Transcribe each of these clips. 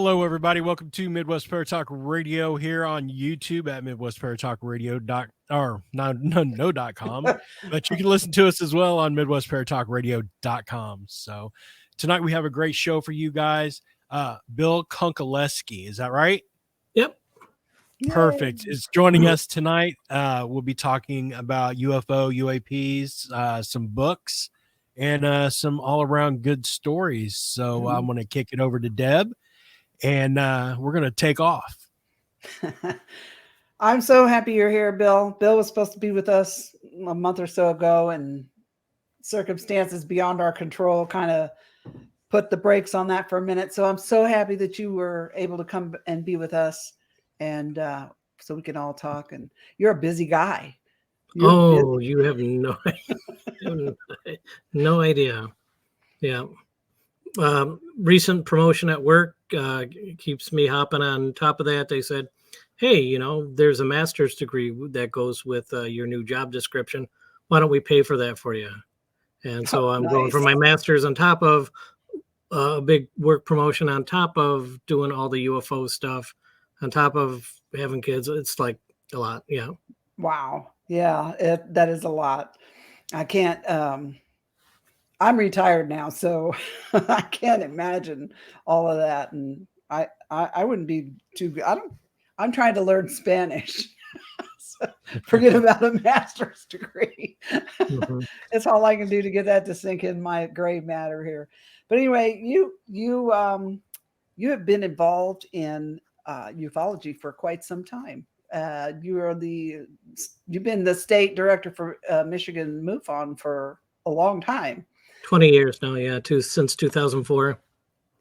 Hello, everybody. Welcome to Midwest Paratalk Radio here on YouTube at midwestparatalkradio.com. But you can listen to us as well on midwestparatalkradio.com. So tonight we have a great show for you guys. Bill Konkolesky, is that right? Yep. Perfect. Is joining us tonight. We'll be talking about UFO, UAPs, some books, and some all-around good stories. So I'm going to kick it over to Deb. And we're going to take off. I'm so happy you're here, Bill. Bill was supposed to be with us a month or so ago, and circumstances beyond our control kind of put the brakes on that for a minute. So I'm so happy that you were able to come and be with us, and so we can all talk. And you're a busy guy. You have no idea. Yeah. Recent promotion at work keeps me hopping on top of that. They said, hey, there's a master's degree that goes with your new job description. Why don't we pay for that for you? And so I'm going for my master's on top of a big work promotion, on top of doing all the UFO stuff, on top of having kids. It's like a lot. Yeah. Wow. Yeah, that is a lot. I can't. I'm retired now, so I can't imagine all of that. And I wouldn't be too good. I'm trying to learn Spanish. So forget about a master's degree. It's all I can do to get that to sink in my gray matter here. But anyway, you have been involved in ufology for quite some time. You've been the state director for Michigan MUFON for a long time. 20 years now, yeah, since 2004.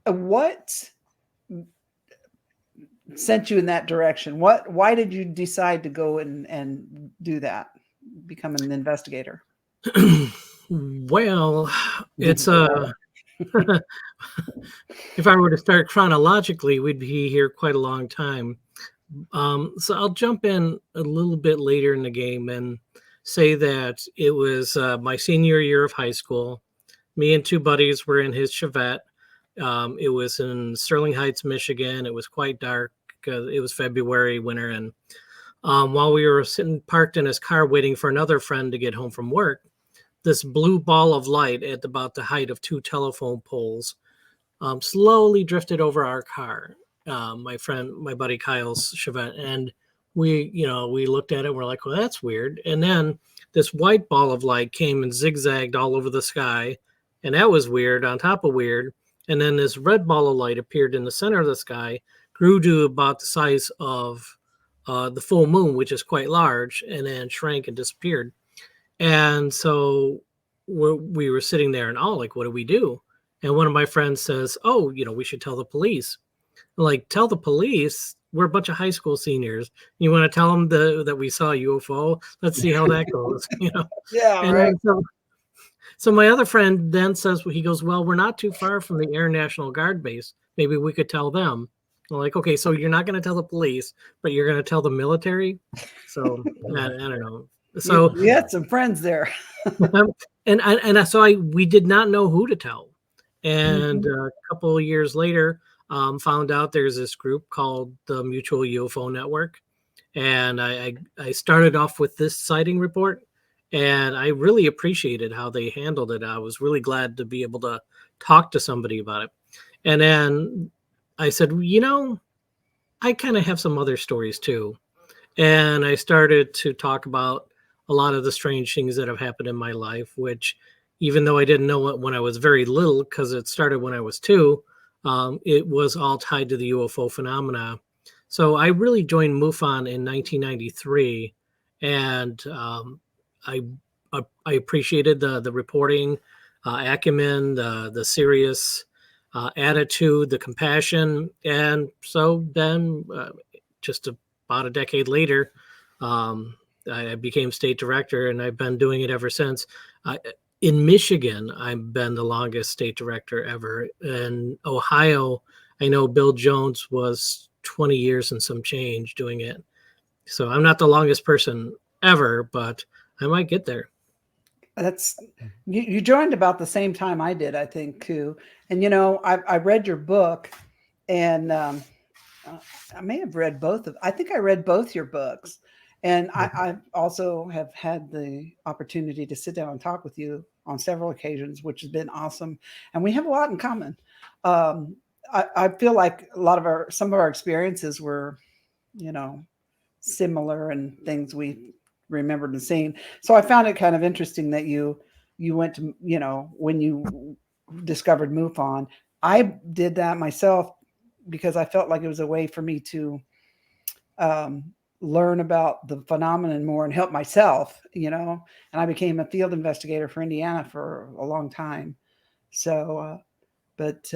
What sent you in that direction? Why did you decide to go and do that, become an investigator? Well, it's if I were to start chronologically, we'd be here quite a long time. So I'll jump in a little bit later in the game and say that it was my senior year of high school. Me and two buddies were in his Chevette. It was in Sterling Heights, Michigan. It was quite dark because it was February, winter. And while we were sitting parked in his car waiting for another friend to get home from work, this blue ball of light at about the height of two telephone poles slowly drifted over our car, my buddy Kyle's Chevette. And we looked at it and we're like, well, that's weird. And then this white ball of light came and zigzagged all over the sky. And that was weird on top of weird. And then this red ball of light appeared in the center of the sky, grew to about the size of the full moon, which is quite large, and then shrank and disappeared. And so we were sitting there and like, what do we do? And one of my friends says, oh, we should tell the police. I'm like, tell the police? We're a bunch of high school seniors. You want to tell them that we saw a UFO? Let's see how that goes. Yeah, and right. So my other friend then says, he goes, well, we're not too far from the Air National Guard base. Maybe we could tell them. I'm like, okay, so you're not going to tell the police, but you're going to tell the military? So I don't know. So you had some friends there. We did not know who to tell. And a couple of years later, found out there's this group called the Mutual UFO Network. And I started off with this sighting report. And I really appreciated how they handled it. I was really glad to be able to talk to somebody about it. And then I said, I kind of have some other stories too. And I started to talk about a lot of the strange things that have happened in my life, which even though I didn't know it when I was very little, because it started when I was 2, it was all tied to the UFO phenomena. So I really joined MUFON in 1993. And I appreciated the reporting acumen, the serious attitude, the compassion. And so then just about a decade later, I became state director, and I've been doing it ever since. In Michigan, I've been the longest state director ever. In Ohio, I know Bill Jones was 20 years and some change doing it. So I'm not the longest person ever, but I might get there. You joined about the same time I did, I think, too. And I read your book, and I may have read both of. I think I read both your books, and I also have had the opportunity to sit down and talk with you on several occasions, which has been awesome, and we have a lot in common. I feel like some of our experiences were, similar and things we remembered and seen. So I found it kind of interesting that you went to, when you discovered MUFON. I did that myself because I felt like it was a way for me to learn about the phenomenon more and help myself, and I became a field investigator for Indiana for a long time. So, but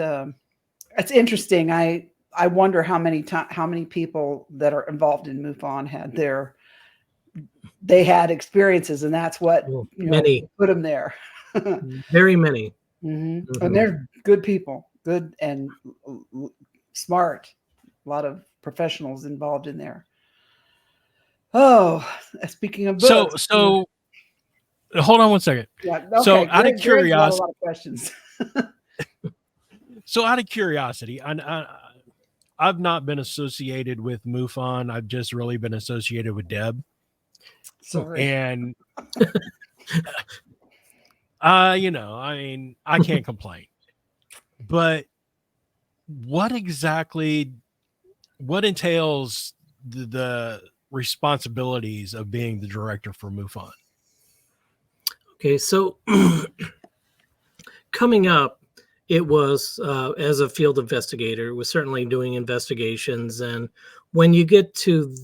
it's interesting. I wonder how many people that are involved in MUFON had experiences, and that's what many put them there. Very many. Mm-hmm. And they're good people, good and smart. A lot of professionals involved in there. Oh, speaking of books. So hold on one second. Yeah. Okay. So out of curiosity, a lot of questions. So out of curiosity, I've not been associated with MUFON. I've just really been associated with Deb. Sorry. And I can't complain. But what entails the responsibilities of being the director for MUFON? Okay, so coming up, it was as a field investigator, was certainly doing investigations. And when you get to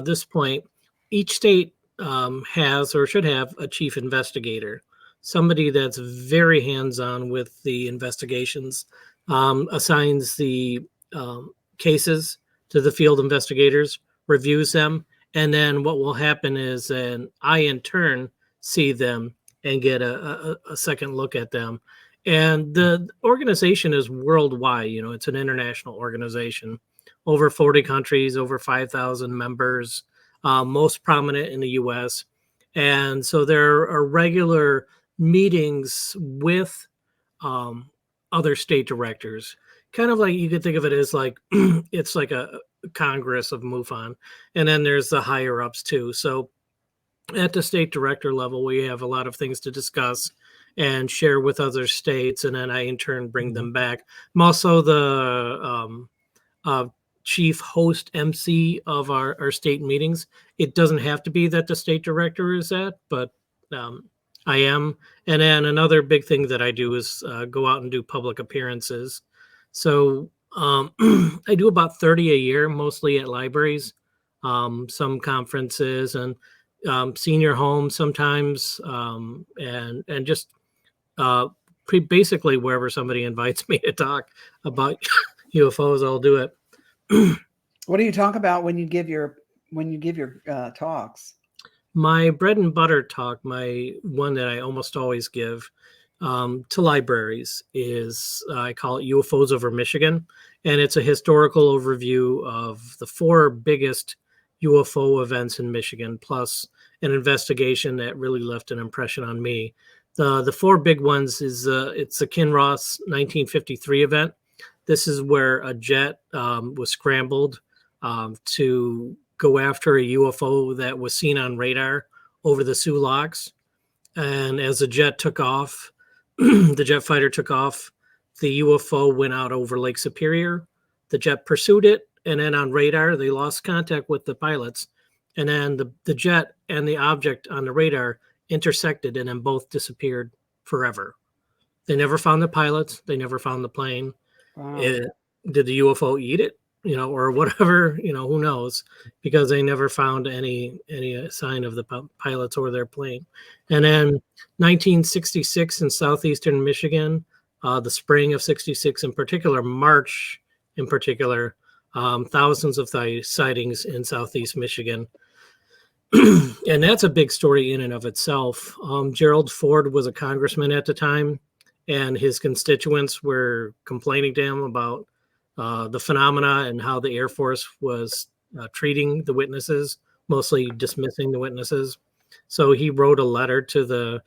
this point, each state has or should have a chief investigator, somebody that's very hands-on with the investigations, assigns the cases to the field investigators, reviews them, and then what will happen is I in turn see them and get a second look at them. And the organization is worldwide. It's an international organization, over 40 countries, over 5,000 members, most prominent in the U.S. And so there are regular meetings with other state directors. Kind of like, you could think of it as like, it's like a Congress of MUFON. And then there's the higher ups too. So at the state director level, we have a lot of things to discuss and share with other states, and then I in turn bring them back. I'm also the chief host MC of our state meetings. It doesn't have to be that the state director is at, but I am. And then another big thing that I do is go out and do public appearances. So I do about 30 a year, mostly at libraries, some conferences, and senior homes sometimes, and just basically wherever somebody invites me to talk about UFOs, I'll do it. What do you talk about when you give your talks? My bread and butter talk, my one that I almost always give to libraries, is I call it UFOs over Michigan, and it's a historical overview of the 4 biggest UFO events in Michigan, plus an investigation that really left an impression on me. The 4 big ones is it's the Kinross 1953 event. This is where a jet was scrambled to go after a UFO that was seen on radar over the Sioux Locks. And as the jet took off, the jet fighter took off, the UFO went out over Lake Superior. The jet pursued it, and then on radar, they lost contact with the pilots. And then the jet and the object on the radar intersected, and then both disappeared forever. They never found the pilots. They never found the plane. Wow. Did the UFO eat it? Or whatever, who knows, because they never found any sign of the pilots or their plane. And then 1966 in southeastern Michigan, the spring of 66 in particular, March in particular, thousands of sightings in southeast Michigan. And that's a big story in and of itself. Gerald Ford was a congressman at the time, and his constituents were complaining to him about the phenomena and how the Air Force was treating the witnesses, mostly dismissing the witnesses. So he wrote a letter to the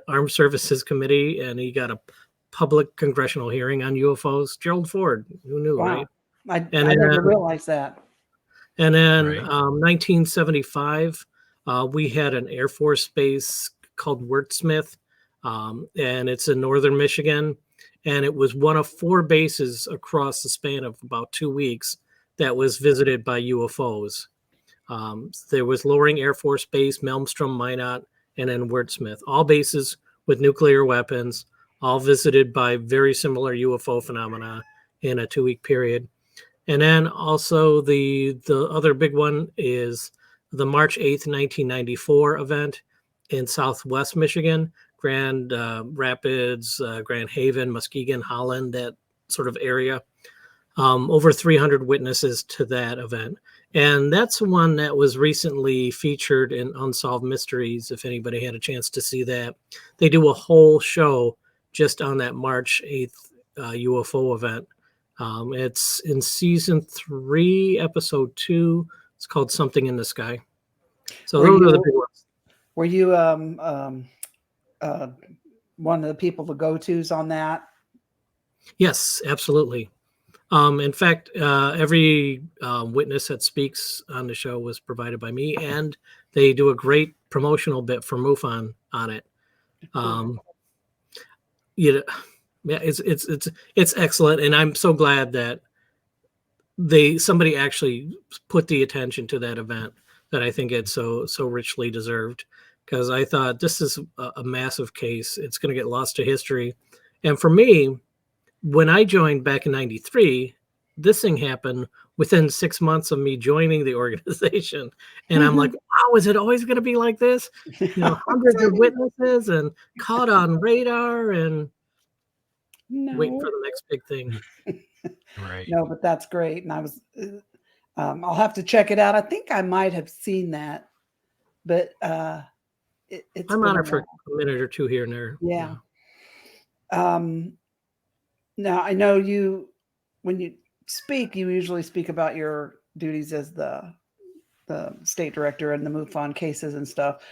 Armed Services Committee, and he got a public congressional hearing on UFOs. Gerald Ford, who knew, Wow. right? I And never realized that. And then Right. 1975, we had an Air Force base called Wurtsmith, and it's in northern Michigan. And it was one of 4 bases across the span of about 2 weeks that was visited by UFOs. There was Loring Air Force Base, Malmstrom, Minot, and then Wurtsmith, all bases with nuclear weapons, all visited by very similar UFO phenomena in a 2-week period. And then also the other big one is the March 8th, 1994 event in Southwest Michigan, Grand Rapids, Grand Haven, Muskegon, Holland, that sort of area. Over 300 witnesses to that event. And that's one that was recently featured in Unsolved Mysteries, if anybody had a chance to see that. They do a whole show just on that March 8th UFO event. It's in season 3, episode 2. It's called Something in the Sky. So those are the big ones. Were you one of the people to go-tos on that? Yes, absolutely. In fact, every witness that speaks on the show was provided by me, and they do a great promotional bit for MUFON on it. Yeah, it's excellent, and I'm so glad that somebody actually put the attention to that event, that I think it's so richly deserved, because I thought this is a massive case. It's going to get lost to history. And for me, when I joined back in '93, this thing happened within 6 months of me joining the organization. And I'm like, wow, is it always going to be like this? Hundreds of witnesses and caught on radar and waiting for the next big thing. Right. No, but that's great. And I was, I'll have to check it out. I think I might have seen that, but it's I'm on it for a minute or two here and there. Yeah. Now I know when you speak, you usually speak about your duties as the state director and the MUFON cases and stuff.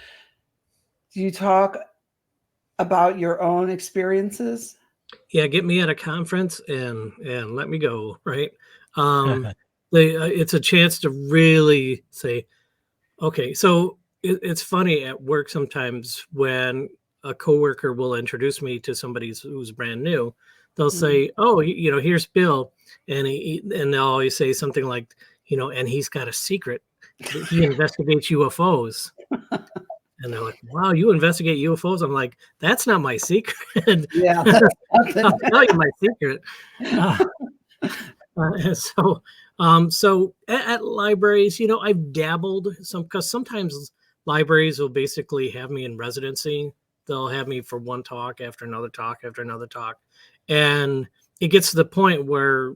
Do you talk about your own experiences? Yeah, get me at a conference and let me go, right? It's a chance to really say, okay. So it's funny at work sometimes when a coworker will introduce me to somebody who's brand new. They'll say, "Oh, here's Bill," and they'll always say something like, and he's got a secret. He investigates UFOs. And they're like, "Wow, you investigate UFOs?" I'm like, "That's not my secret." Yeah, I'll tell you my secret. So at libraries, I've dabbled because sometimes libraries will basically have me in residency. They'll have me for one talk after another talk after another talk. And it gets to the point where,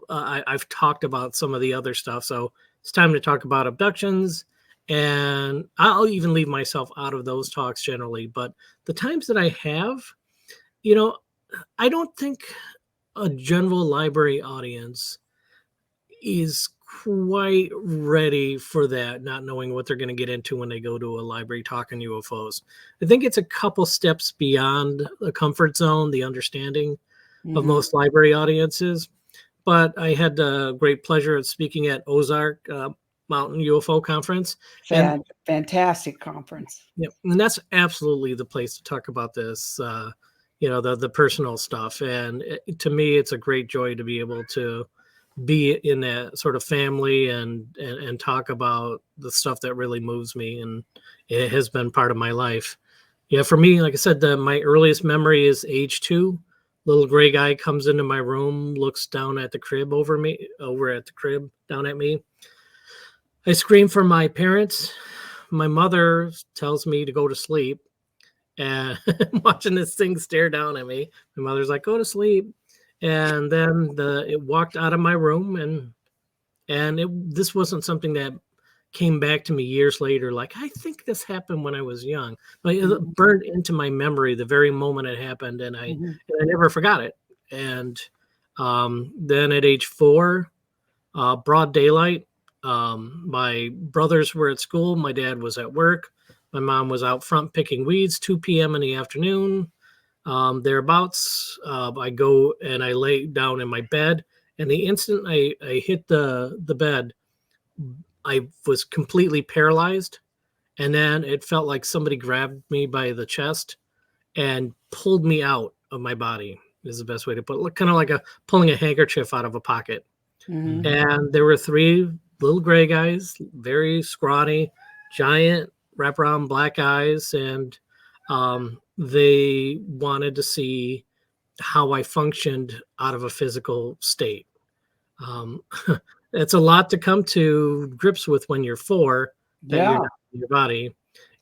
I've talked about some of the other stuff. So it's time to talk about abductions. And I'll even leave myself out of those talks generally. But the times that I have, I don't think a general library audience is quite ready for that, not knowing what they're going to get into when they go to a library talking UFOs. I think it's a couple steps beyond the comfort zone, the understanding of most library audiences. But I had the great pleasure of speaking at Ozark Mountain UFO Conference. Fantastic conference. Yeah, and that's absolutely the place to talk about this, the personal stuff. And to me, it's a great joy to be able to be in that sort of family and talk about the stuff that really moves me, and it has been part of my life. Yeah, for me, like I said, my earliest memory is age 2. Little gray guy comes into my room, looks down at the crib over at the crib down at me. I scream for my parents. My mother tells me to go to sleep, and watching this thing stare down at me. My mother's like, "Go to sleep." And then it walked out of my room, and this wasn't something that came back to me years later. Like, I think this happened when I was young. But it burned into my memory the very moment it happened, and I never forgot it. And then at age 4, broad daylight, my brothers were at school. My dad was at work. My mom was out front picking weeds, 2 p.m. in the afternoon. Thereabouts, I go and I lay down in my bed, And the instant I hit the bed, I was completely paralyzed. And then it felt like somebody grabbed me by the chest and pulled me out of my body, is the best way to put it. Kind of like pulling a handkerchief out of a pocket. Mhm. And there were 3 little gray guys, very scrawny, giant wraparound black eyes. And they wanted to see how I functioned out of a physical state. It's a lot to come to grips with when you're 4, that you're Yeah. not in your body.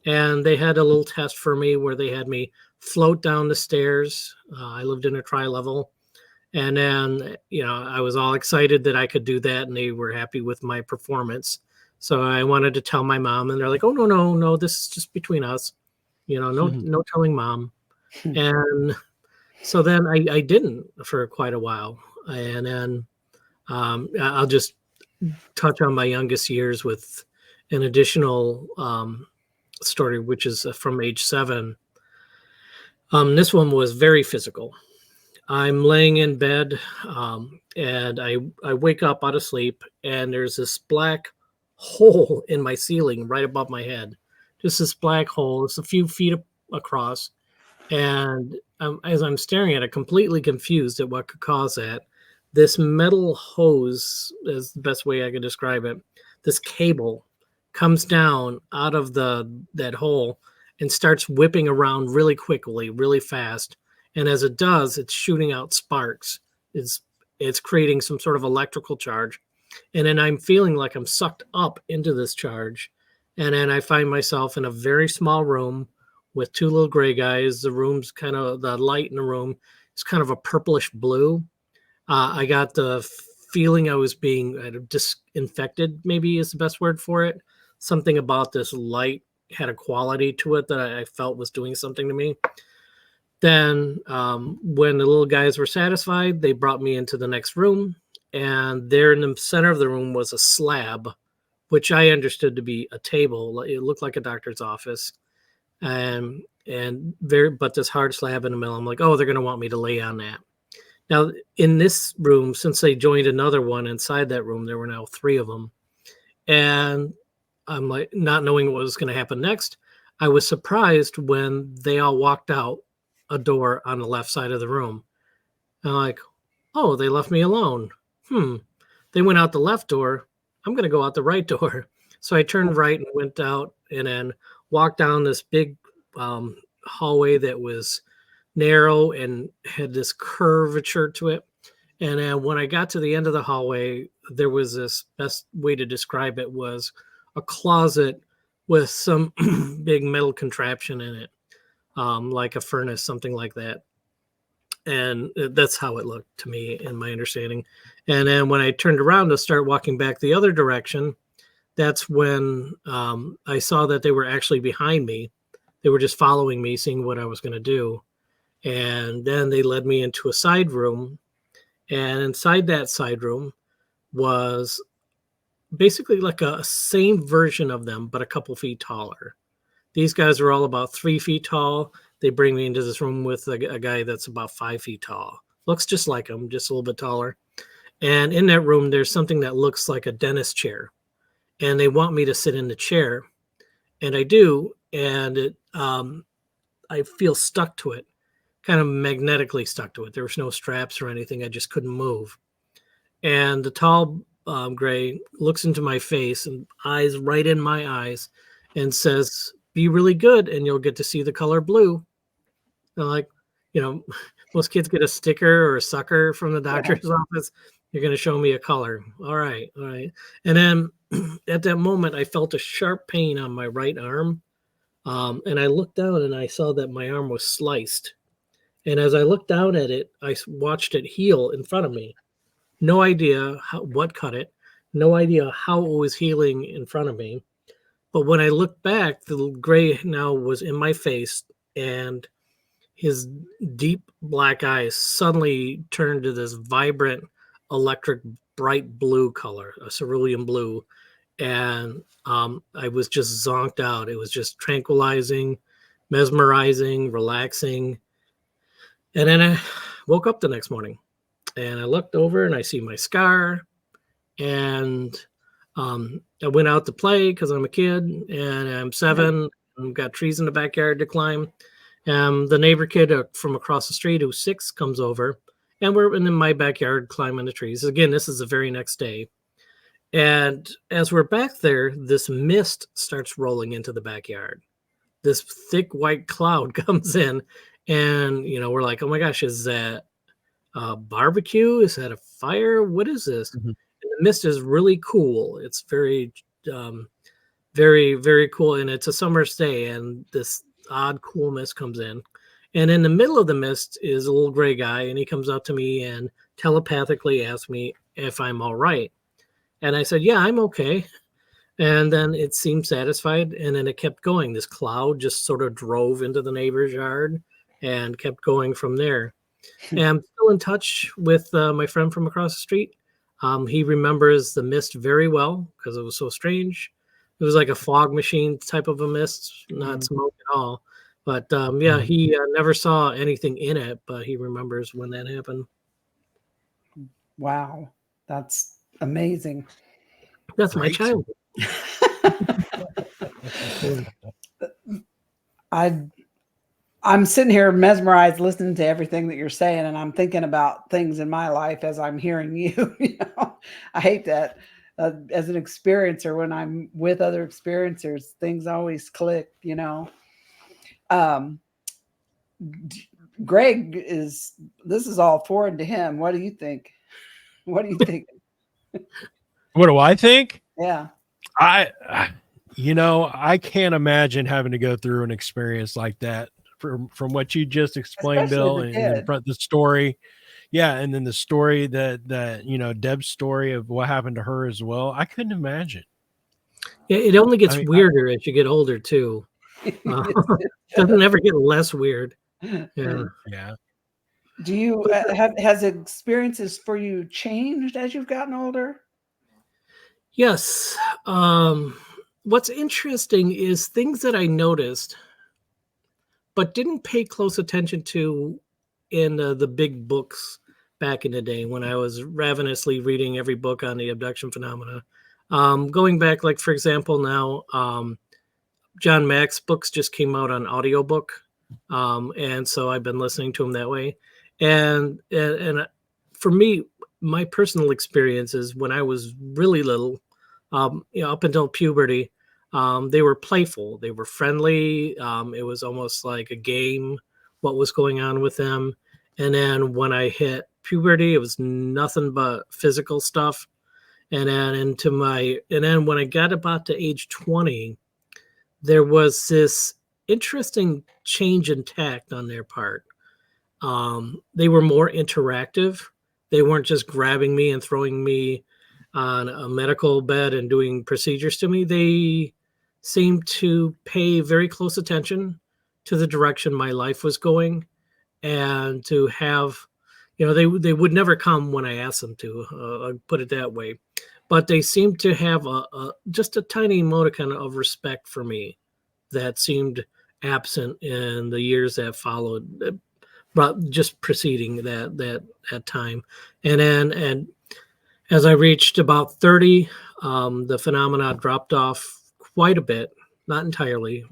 And they had a little test for me where they had me float down the stairs. I lived in a tri-level. And then, I was all excited that I could do that, and they were happy with my performance. So I wanted to tell my mom, and they're like, "Oh, no, this is just between us. No telling mom." And so then I didn't for quite a while. And then I'll just touch on my youngest years with an additional story, which is from age 7. This one was very physical. I'm laying in bed, and I wake up out of sleep, and there's this black hole in my ceiling right above my head. Just this black hole. It's a few feet across. And as I'm staring at it, completely confused at what could cause that, this metal hose is the best way I could describe it. This cable comes down out of that hole and starts whipping around really quickly, really fast. And as it does, it's shooting out sparks. It's creating some sort of electrical charge. And then I'm feeling like I'm sucked up into this charge. And then I find myself in a very small room with 2 little gray guys. The light in the room is kind of a purplish blue. I got the feeling I was being disinfected, maybe is the best word for it. Something about this light had a quality to it that I felt was doing something to me. Then when the little guys were satisfied, they brought me into the next room. And there in the center of the room was a slab, which I understood to be a table. It looked like a doctor's office. But this hard slab in the middle. I'm like, oh, they're going to want me to lay on that. Now, in this room, since they joined another one inside that room, there were now 3 of them. And I'm like, not knowing what was going to happen next, I was surprised when they all walked out a door on the left side of the room. And I'm like, oh, they left me alone. They went out the left door. I'm going to go out the right door. So I turned right and went out, and then walked down this big hallway that was narrow and had this curvature to it. And then when I got to the end of the hallway, there was this, best way to describe it was a closet with some big metal contraption in it, like a furnace, something like that. And that's how it looked to me, in my understanding. And then when I turned around to start walking back the other direction, that's when I saw that they were actually behind me. They were just following me, seeing what I was going to do. And then they led me into a side room. And inside that side room was basically like a same version of them, but a couple feet taller. These guys are all about 3 feet tall. They bring me into this room with a guy that's about 5 feet tall. Looks just like him, just a little bit taller. And in that room, there's something that looks like a dentist chair. And they want me to sit in the chair. And I do. And I feel stuck to it, kind of magnetically stuck to it. There was no straps or anything. I just couldn't move. And the tall gray looks into my face and eyes right in my eyes and says, "Be really good and you'll get to see the color blue." And like, most kids get a sticker or a sucker from the doctor's office. You're going to show me a color. All right. And then at that moment, I felt a sharp pain on my right arm. And I looked down and I saw that my arm was sliced. And as I looked down at it, I watched it heal in front of me. No idea what cut it. No idea how it was healing in front of me. But when I looked back, the gray now was in my face, and his deep black eyes suddenly turned to this vibrant, electric, bright blue color, a cerulean blue. And I was just zonked out. It was just tranquilizing, mesmerizing, relaxing. And then I woke up the next morning. And I looked over and I see my scar. And I went out to play because I'm a kid and I'm 7 and got trees in the backyard to climb. The neighbor kid from across the street who's 6 comes over, and we're in my backyard climbing the trees. Again, this is the very next day. And as we're back there, this mist starts rolling into the backyard. This thick white cloud comes in, and we're like, oh my gosh, is that a barbecue? Is that a fire? What is this? Mhm. And the mist is really cool. It's very, very, very cool. And it's a summer's day, and this odd cool mist comes in. And in the middle of the mist is a little gray guy, and he comes up to me and telepathically asks me if I'm all right. And I said, yeah, I'm okay. And then it seemed satisfied, and then it kept going. This cloud just sort of drove into the neighbor's yard and kept going from there. And I'm still in touch with my friend from across the street. He remembers the mist very well because it was so strange. It was like a fog machine type of a mist, not smoke at all. But yeah, he never saw anything in it, but he remembers when that happened. Wow, that's amazing. That's my childhood. I'm sitting here mesmerized listening to everything that you're saying, and I'm thinking about things in my life as I'm hearing you. I hate that as an experiencer, when I'm with other experiencers, things always click, Greg this is all foreign to him. What do you think? What do you think? What do I think? Yeah. I can't imagine having to go through an experience like that from what you just explained, Especially Bill, and the story. Yeah. And then the story that Deb's story of what happened to her as well. I couldn't imagine. Yeah. It only gets weirder as you get older too. Doesn't ever get less weird. Yeah. Yeah. Do you has experiences for you changed as you've gotten older? Yes. What's interesting is things that I noticed but didn't pay close attention to in the big books back in the day when I was ravenously reading every book on the abduction phenomena. Going back, like, for example, now John Mack's books just came out on audiobook. And so I've been listening to him that way. And for me, my personal experiences when I was really little, up until puberty, they were playful. They were friendly. It was almost like a game, what was going on with them. And then when I hit puberty, it was nothing but physical stuff. And then when I got about to age 20, there was this interesting change in tact on their part. They were more interactive. They weren't just grabbing me and throwing me on a medical bed and doing procedures to me. They seemed to pay very close attention to the direction my life was going, and to have, they would never come when I asked them to, I'll put it that way. But they seemed to have just a tiny modicum of respect for me that seemed absent in the years that followed, but just preceding that time. And as I reached about 30, the phenomena dropped off quite a bit, not entirely.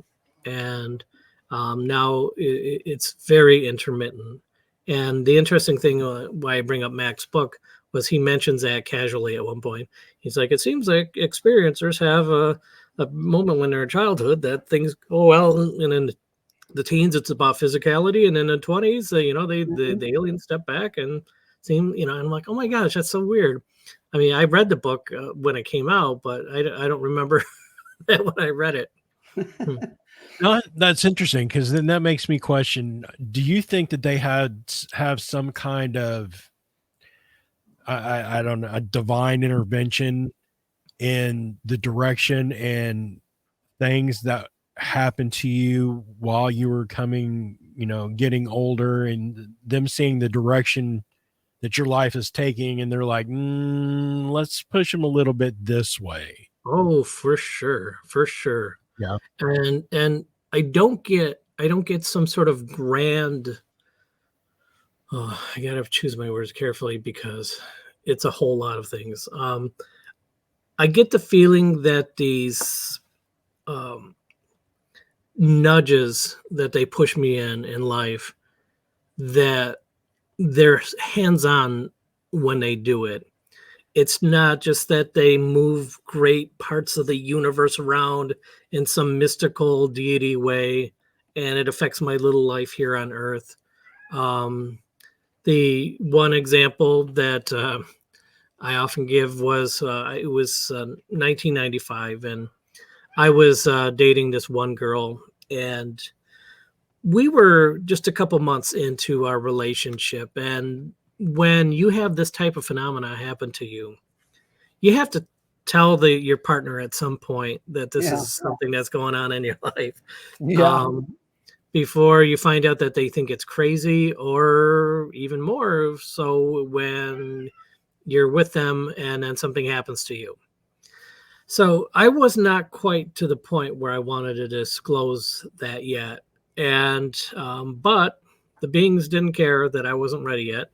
And now it's very intermittent. And the interesting thing why I bring up Mac's book was he mentions that casually at one point. He's like, it seems like experiencers have a moment when they're in childhood that things go well, and in the teens it's about physicality, and in the 20s, the aliens step back and seem, and I'm like, oh my gosh, that's so weird. I mean, I read the book when it came out, but I don't remember that when I read it. No, that's interesting, because then that makes me question, do you think that they have some kind of I don't know, a divine intervention in the direction and things that happened to you while you were getting older, and them seeing the direction that your life is taking, and they're like, let's push them a little bit this way? Oh, for sure. Yeah. And I don't get some sort of grand I got to choose my words carefully because it's a whole lot of things. I get the feeling that these nudges that they push me in life, that they're hands-on when they do it. It's not just that they move great parts of the universe around in some mystical deity way, and it affects my little life here on Earth. The one example that I often give was it was 1995, and I was dating this one girl, and we were just a couple months into our relationship. And when you have this type of phenomena happen to you, you have to tell your partner at some point that this Yeah. is something that's going on in your life. Yeah. Before you find out that they think it's crazy, or even more so when you're with them and then something happens to you. So I was not quite to the point where I wanted to disclose that yet. And but the beings didn't care that I wasn't ready yet,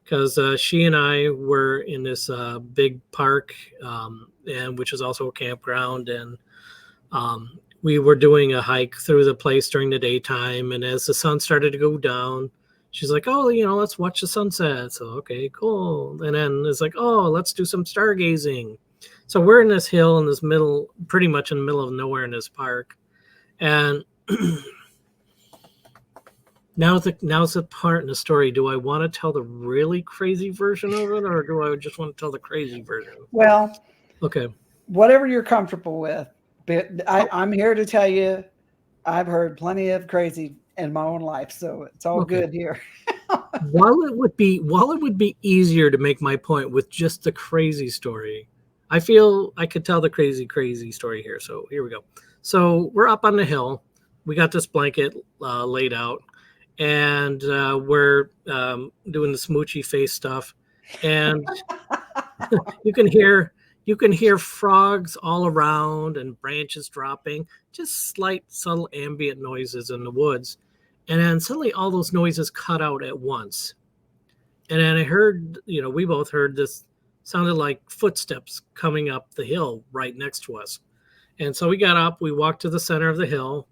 because she and I were in this big park, and which is also a campground, and we were doing a hike through the place during the daytime. And as the sun started to go down, she's like, "Oh, let's watch the sunset." So, okay, cool. And then it's like, "Oh, let's do some stargazing." So we're in this hill in this pretty much in the middle of nowhere in this park. And now's the part in the story. Do I want to tell the really crazy version of it, or do I just want to tell the crazy version? Well, okay. Whatever you're comfortable with. But I'm here to tell you, I've heard plenty of crazy in my own life, so it's all good here. While it would be easier to make my point with just the crazy story, I feel I could tell the crazy story here. So here we go. So we're up on the hill. We got this blanket laid out, and we're doing the smoochy face stuff, and you can hear frogs all around and branches dropping, just slight subtle ambient noises in the woods. And then suddenly all those noises cut out at once. And then I heard, we both heard this, sounded like footsteps coming up the hill right next to us. And so we got up, we walked to the center of the hill,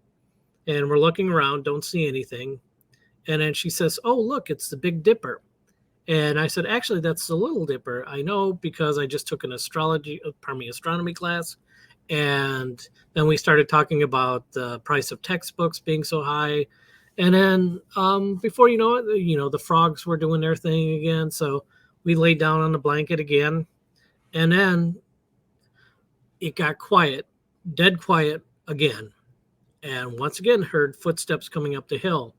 and we're looking around, don't see anything. And then she says, "Oh, look, it's the Big Dipper." And I said, "Actually, that's the Little Dipper. I know because I just took an astronomy class." And then we started talking about the price of textbooks being so high. And then before you know it, the frogs were doing their thing again. So we laid down on the blanket again. And then it got quiet, dead quiet again. And once again, heard footsteps coming up the hill.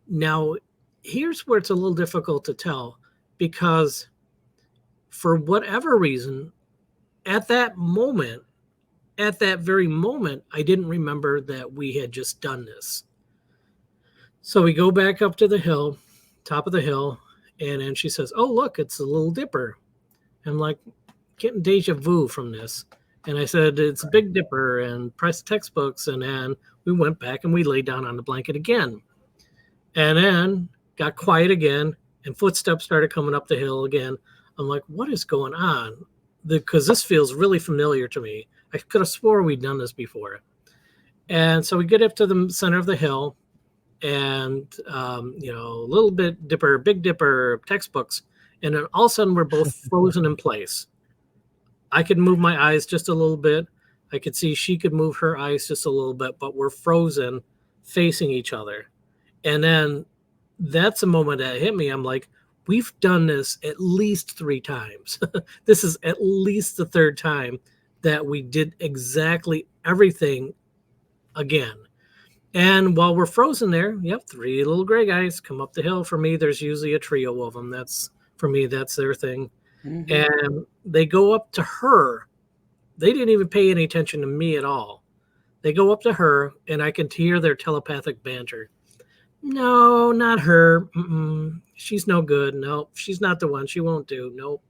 Now, here's where it's a little difficult to tell, because for whatever reason, at that very moment, I didn't remember that we had just done this. So we go back up to the hill, top of the hill, and then she says, "Oh, look, it's the Little Dipper." I'm like, getting deja vu from this. And I said, "It's a Big Dipper and price of textbooks." And then we went back and we laid down on the blanket again. And then got quiet again, and footsteps started coming up the hill again. I'm like, what is going on? Because this feels really familiar to me. I could have swore we'd done this before. And so we get up to the center of the hill, and Little Bit Dipper, Big Dipper, textbooks, and then all of a sudden we're both frozen in place. I could move my eyes just a little bit. I could see she could move her eyes just a little bit, but we're frozen, facing each other. And then that's a moment that hit me. I'm like, we've done this at least 3 times. This is at least the 3rd time that we did exactly everything again. And while we're frozen there, 3 little gray guys come up the hill. For me, there's usually a trio of them. That's their thing. Mm-hmm. And they go up to her. They didn't even pay any attention to me at all. They go up to her, and I can hear their telepathic banter. "No, not her. She's no good. Nope, she's not the one. She won't do. Nope."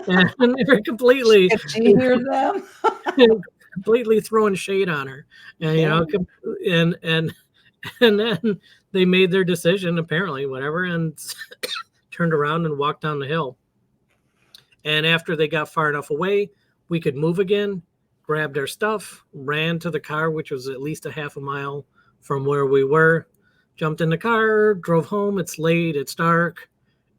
And they're completely. Did you hear them? Completely throwing shade on her, and And then they made their decision, apparently, whatever, and turned around and walked down the hill. And after they got far enough away, we could move again, grabbed our stuff, ran to the car, which was at least a half a mile from where we were, jumped in the car, drove home. It's late, it's dark.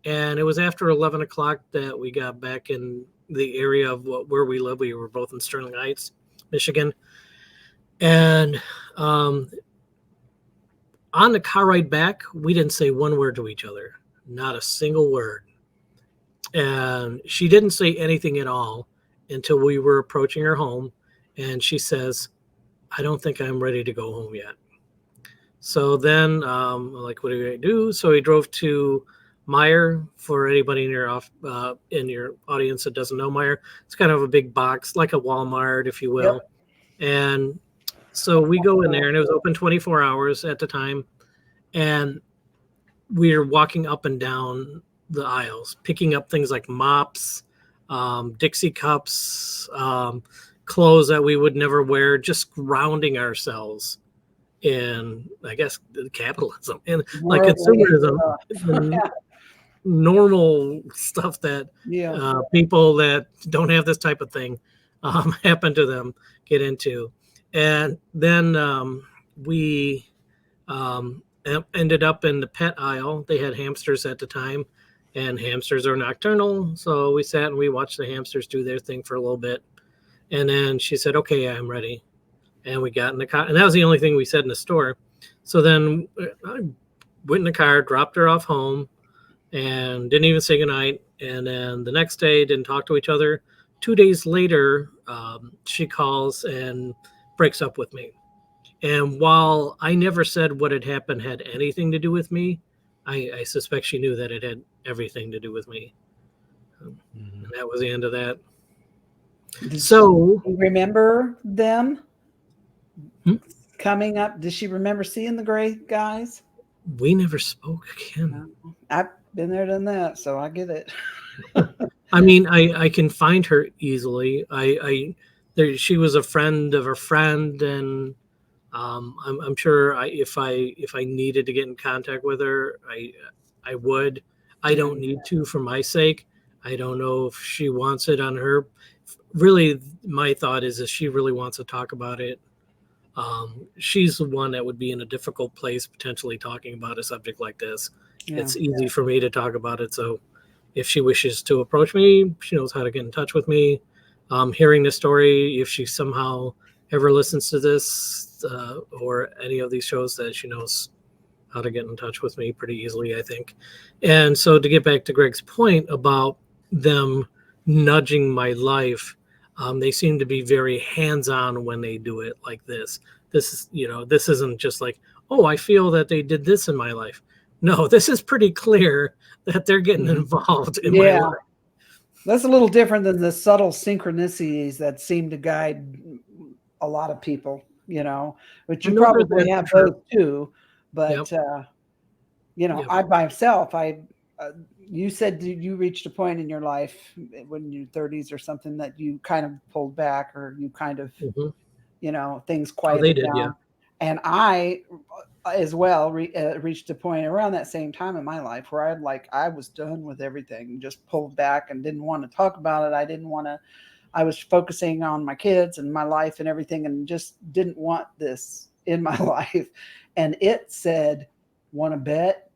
And it was after 11 o'clock that we got back in the area of where we live. We were both in Sterling Heights, Michigan. And on the car ride back, we didn't say one word to each other, not a single word. And she didn't say anything at all until we were approaching her home. And she says, I don't think I'm ready to go home yet. So then, like, what are we going to do? So we drove to Meijer. For anybody in your audience that doesn't know Meijer, it's kind of a big box, like a Walmart, if you will. Yep. And so we go in there, and it was open 24 hours at the time. And we were walking up and down the aisles, picking up things like mops, Dixie cups, clothes that we would never wear, just grounding ourselves in, I guess, capitalism and like consumerism, and normal stuff that people that don't have this type of thing happen to them get into. And then we ended up in the pet aisle. They had hamsters at the time, and hamsters are nocturnal. So we sat and we watched the hamsters do their thing for a little bit. And then she said, okay, I'm ready. And we got in the car. And that was the only thing we said in the store. So then I went in the car, dropped her off home, and didn't even say goodnight. And then the next day, didn't talk to each other. 2 days later, she calls and breaks up with me. And while I never said what had happened had anything to do with me, I suspect she knew that it had everything to do with me. And that was the end of that. So you remember them coming up? Does she remember seeing the gray guys? We never spoke again. I've been there, done that, so I get it. I mean, I can find her easily. She was a friend of a friend, and I'm sure if I needed to get in contact with her, I would. I don't need to for my sake. I don't know if she wants it on her. Really, my thought is if she really wants to talk about it, she's the one that would be in a difficult place potentially talking about a subject like this. It's easy for me to talk about it. So if she wishes to approach me, she knows how to get in touch with me. Hearing the story, if she somehow ever listens to this or any of these shows, that she knows how to get in touch with me pretty easily, I think. And so to get back to Greg's point about them nudging my life, they seem to be very hands-on when they do it like this. This isn't just like, oh, I feel that they did this in my life. No, this is pretty clear that they're getting involved in my life. That's a little different than the subtle synchronicities that seem to guide a lot of people, but you probably have those too. But, I myself, you said you reached a point in your life when you're 30s or something that you kind of pulled back, or you kind of, things quieted down. Yeah. And I, as well, reached a point around that same time in my life where I was done with everything, just pulled back and didn't want to talk about it. I was focusing on my kids and my life and everything, and just didn't want this in my life. And it said, want to bet,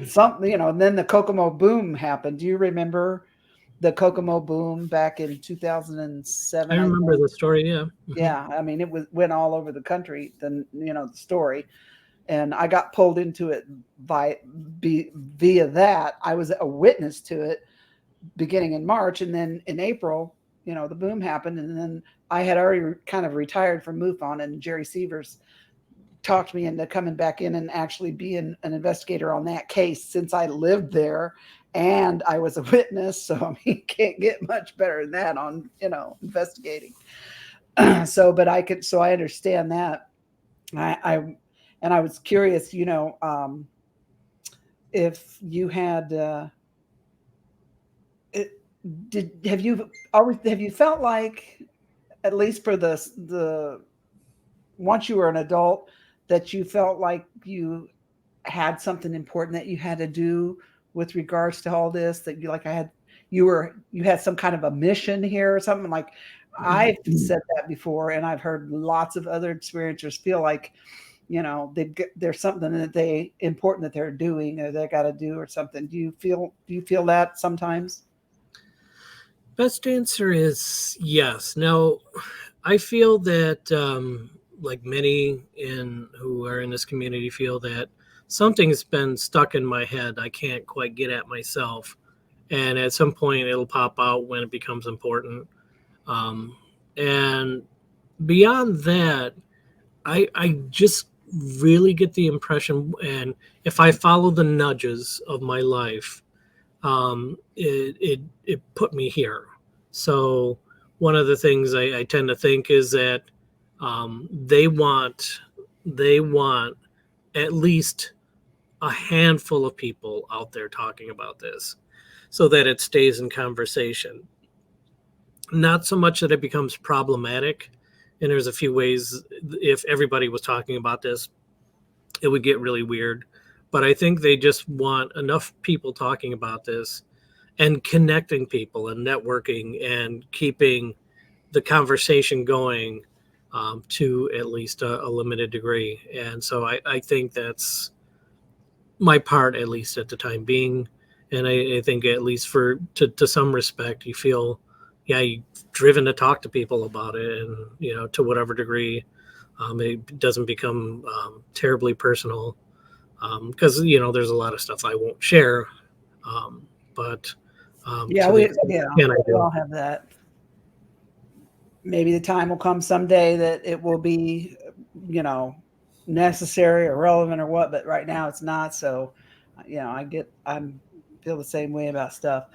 something, and then the Kokomo boom happened. Do you remember the Kokomo boom back in 2007? I remember the story. Yeah. Yeah. I mean, it went all over the country, the story. And I got pulled into it via that. I was a witness to it beginning in March. And then in April, the boom happened. And then I had already kind of retired from MUFON, and Jerry Sievers talked me into coming back in and actually being an investigator on that case, since I lived there and I was a witness. So, I mean, can't get much better than that on, investigating. So I understand that. I was curious, if you had, have you felt like, at least for the once you were an adult, that you felt like you had something important that you had to do with regards to all this, that you had some kind of a mission here or something? Like, I've said that before, and I've heard lots of other experiencers feel like, there's something important that they're doing, or they got to do or something. Do you feel that sometimes? Best answer is yes. Now, I feel that, like many who are in this community, feel that something's been stuck in my head I can't quite get at myself, and at some point it'll pop out when it becomes important. And beyond that, I just really get the impression, and if I follow the nudges of my life, it put me here. So one of the things I tend to think is that they want at least a handful of people out there talking about this, so that it stays in conversation. Not so much that it becomes problematic. And there's a few ways, if everybody was talking about this, it would get really weird. But I think they just want enough people talking about this and connecting people and networking and keeping the conversation going, to at least a limited degree. And so I think that's my part, at least at the time being. And I think at least to some respect, you feel, you're driven to talk to people about it, and to whatever degree, it doesn't become terribly personal, because there's a lot of stuff I won't share, but we all have that. Maybe the time will come someday that it will be, necessary or relevant or what, but right now it's not. So, I feel the same way about stuff.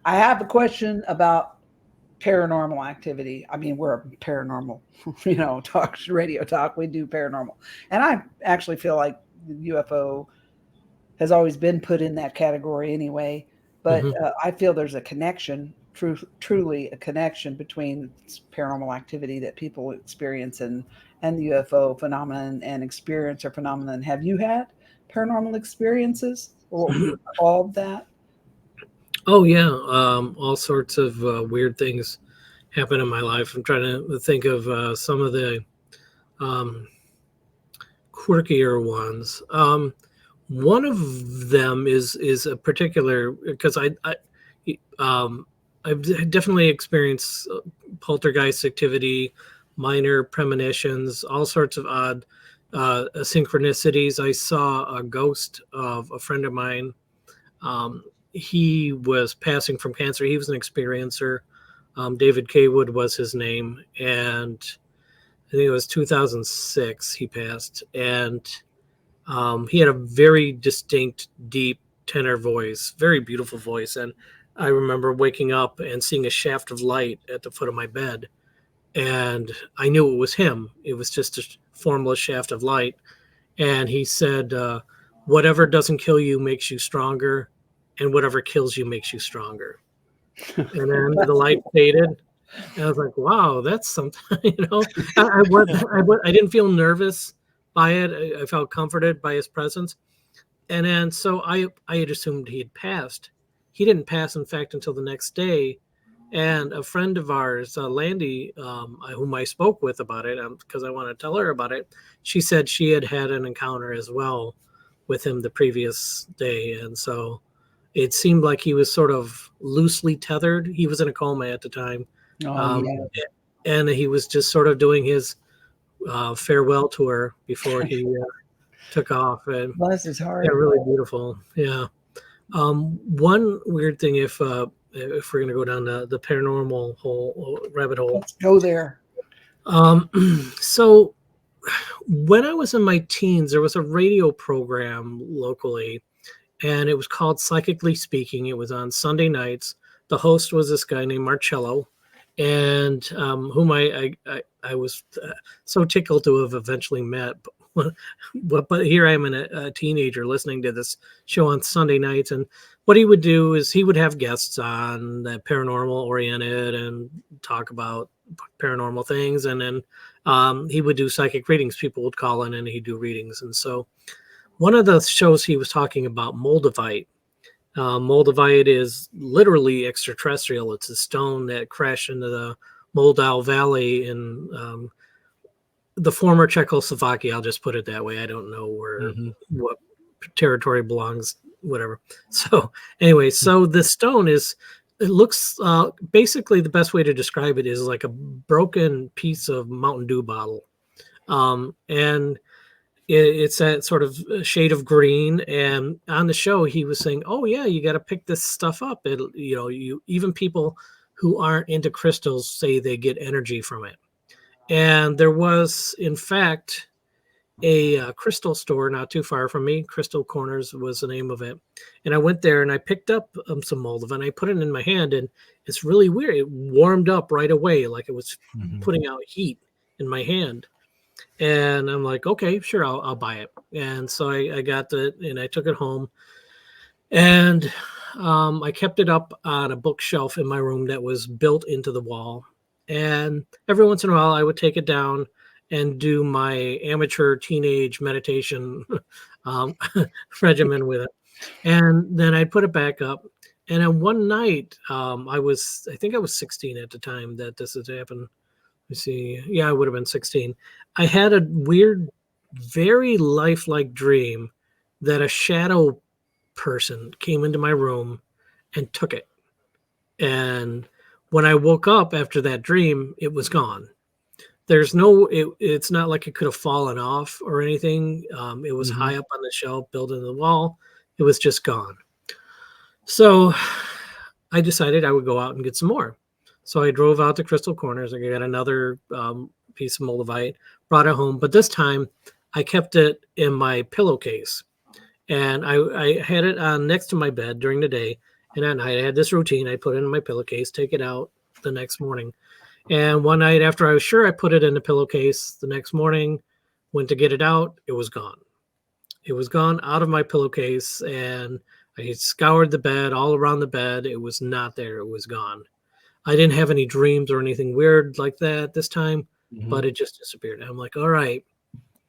I have a question about paranormal activity. I mean, we're a paranormal, radio talk. We do paranormal. And I actually feel like the UFO has always been put in that category anyway. But I feel there's a connection, truly a connection between paranormal activity that people experience and the UFO phenomenon and experience or phenomenon. Have you had paranormal experiences, or what we would call that? Oh yeah, all sorts of weird things happen in my life. I'm trying to think of some of the quirkier ones. One of them is a particular, because I've definitely experienced poltergeist activity, minor premonitions, all sorts of odd synchronicities. I saw a ghost of a friend of mine. He was passing from cancer. He was an experiencer. David Kaywood was his name. And I think it was 2006 he passed. And he had a very distinct, deep tenor voice, very beautiful voice. And I remember waking up and seeing a shaft of light at the foot of my bed. And I knew it was him. It was just a formless shaft of light. And he said, whatever doesn't kill you makes you stronger, and whatever kills you makes you stronger. And then the light faded. And I was like, wow, that's something, I didn't feel nervous by it. I felt comforted by his presence. And then, so I had assumed he had passed. He didn't pass, in fact, until the next day. And a friend of ours, Landy, whom I spoke with about it, because I want to tell her about it, she said she had an encounter as well with him the previous day. And so it seemed like he was sort of loosely tethered. He was in a coma at the time. And he was just sort of doing his farewell tour before he took off. And bless his heart. Yeah, really beautiful. Yeah. One weird thing, if we're going to go down the paranormal rabbit hole, let's go there. So when I was in my teens, there was a radio program locally, and it was called Psychically Speaking. It was on Sunday nights. The host was this guy named Marcello, and whom I was so tickled to have eventually met. But here I am, a teenager listening to this show on Sunday nights, and what he would do is he would have guests on that paranormal oriented and talk about paranormal things, and then he would do psychic readings. People would call in and he'd do readings. And so one of the shows he was talking about Moldavite. Moldavite is literally extraterrestrial. It's a stone that crashed into the Moldau Valley in the former Czechoslovakia. I'll just put it that way. I don't know where what territory belongs, whatever. So anyway, so the stone is, it looks basically the best way to describe it is like a broken piece of Mountain Dew bottle. And it's that sort of shade of green. And on the show, he was saying, oh yeah, you got to pick this stuff up. It, you know, even people who aren't into crystals say they get energy from it. And there was, in fact, a crystal store not too far from me. Crystal Corners was the name of it. And I went there and I picked up some Moldavite and I put it in my hand, and it's really weird. It warmed up right away, like it was putting out heat in my hand. And I'm like, okay, sure, I'll buy it. And so I got it and I took it home. And I kept it up on a bookshelf in my room that was built into the wall. And every once in a while, I would take it down and do my amateur teenage meditation regimen with it. And then I'd put it back up. And then one night, I think I was 16 at the time that this had happened. Let me see. Yeah, I would have been 16. I had a weird, very lifelike dream that a shadow person came into my room and took it. And when I woke up after that dream, it was gone. There's no, it's not like it could have fallen off or anything. It was high up on the shelf, built into the wall. It was just gone. So I decided I would go out and get some more. So I drove out to Crystal Corners. I got another piece of Moldavite, brought it home. But this time I kept it in my pillowcase. And I had it on next to my bed during the day. And at night I had this routine. I put it in my pillowcase, take it out the next morning. And one night after I was sure I put it in the pillowcase, the next morning, went to get it out, it was gone. It was gone out of my pillowcase, and I scoured the bed, all around the bed. It was not there. It was gone. I didn't have any dreams or anything weird like that this time, but it just disappeared. And I'm like, all right,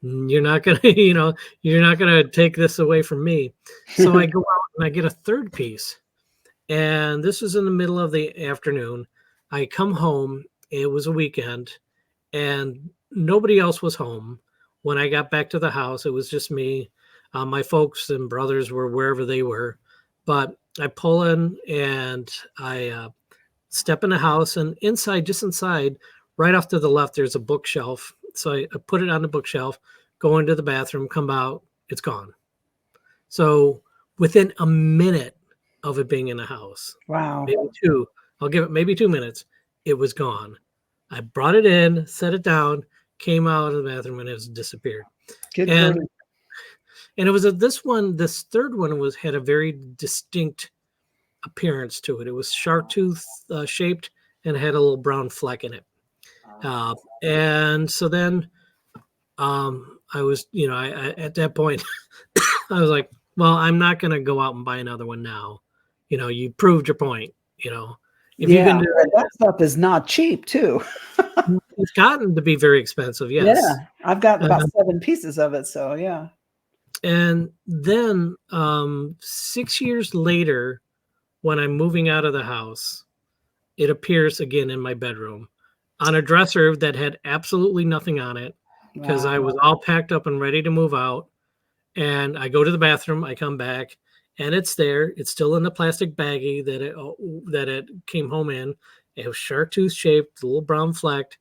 you're not going to, you're not going to take this away from me. So I go out and I get a third piece. And this was in the middle of the afternoon. I come home. It was a weekend, and nobody else was home. When I got back to the house, it was just me. My folks and brothers were wherever they were. But I pull in, and I step in the house, and just inside, right off to the left, there's a bookshelf. So I put it on the bookshelf, go into the bathroom, come out, it's gone. So within a minute of it being in the house, wow, maybe two, I'll give it maybe 2 minutes, it was gone. I brought it in, set it down, came out of the bathroom, and it was disappeared. And it was this third one had a very distinct appearance to it. It was shark tooth shaped and had a little brown fleck in it. And so then I was, at that point, I was like, well, I'm not going to go out and buy another one now. You proved your point, If you can do that stuff is not cheap too. It's gotten to be very expensive. Yes. Yeah. I've got about 7 pieces of it. So yeah. And then 6 years later, when I'm moving out of the house, it appears again in my bedroom on a dresser that had absolutely nothing on it, because I was all packed up and ready to move out. And I go to the bathroom, I come back, and it's there. It's still in the plastic baggie that it came home in. It was shark tooth shaped, a little brown flecked.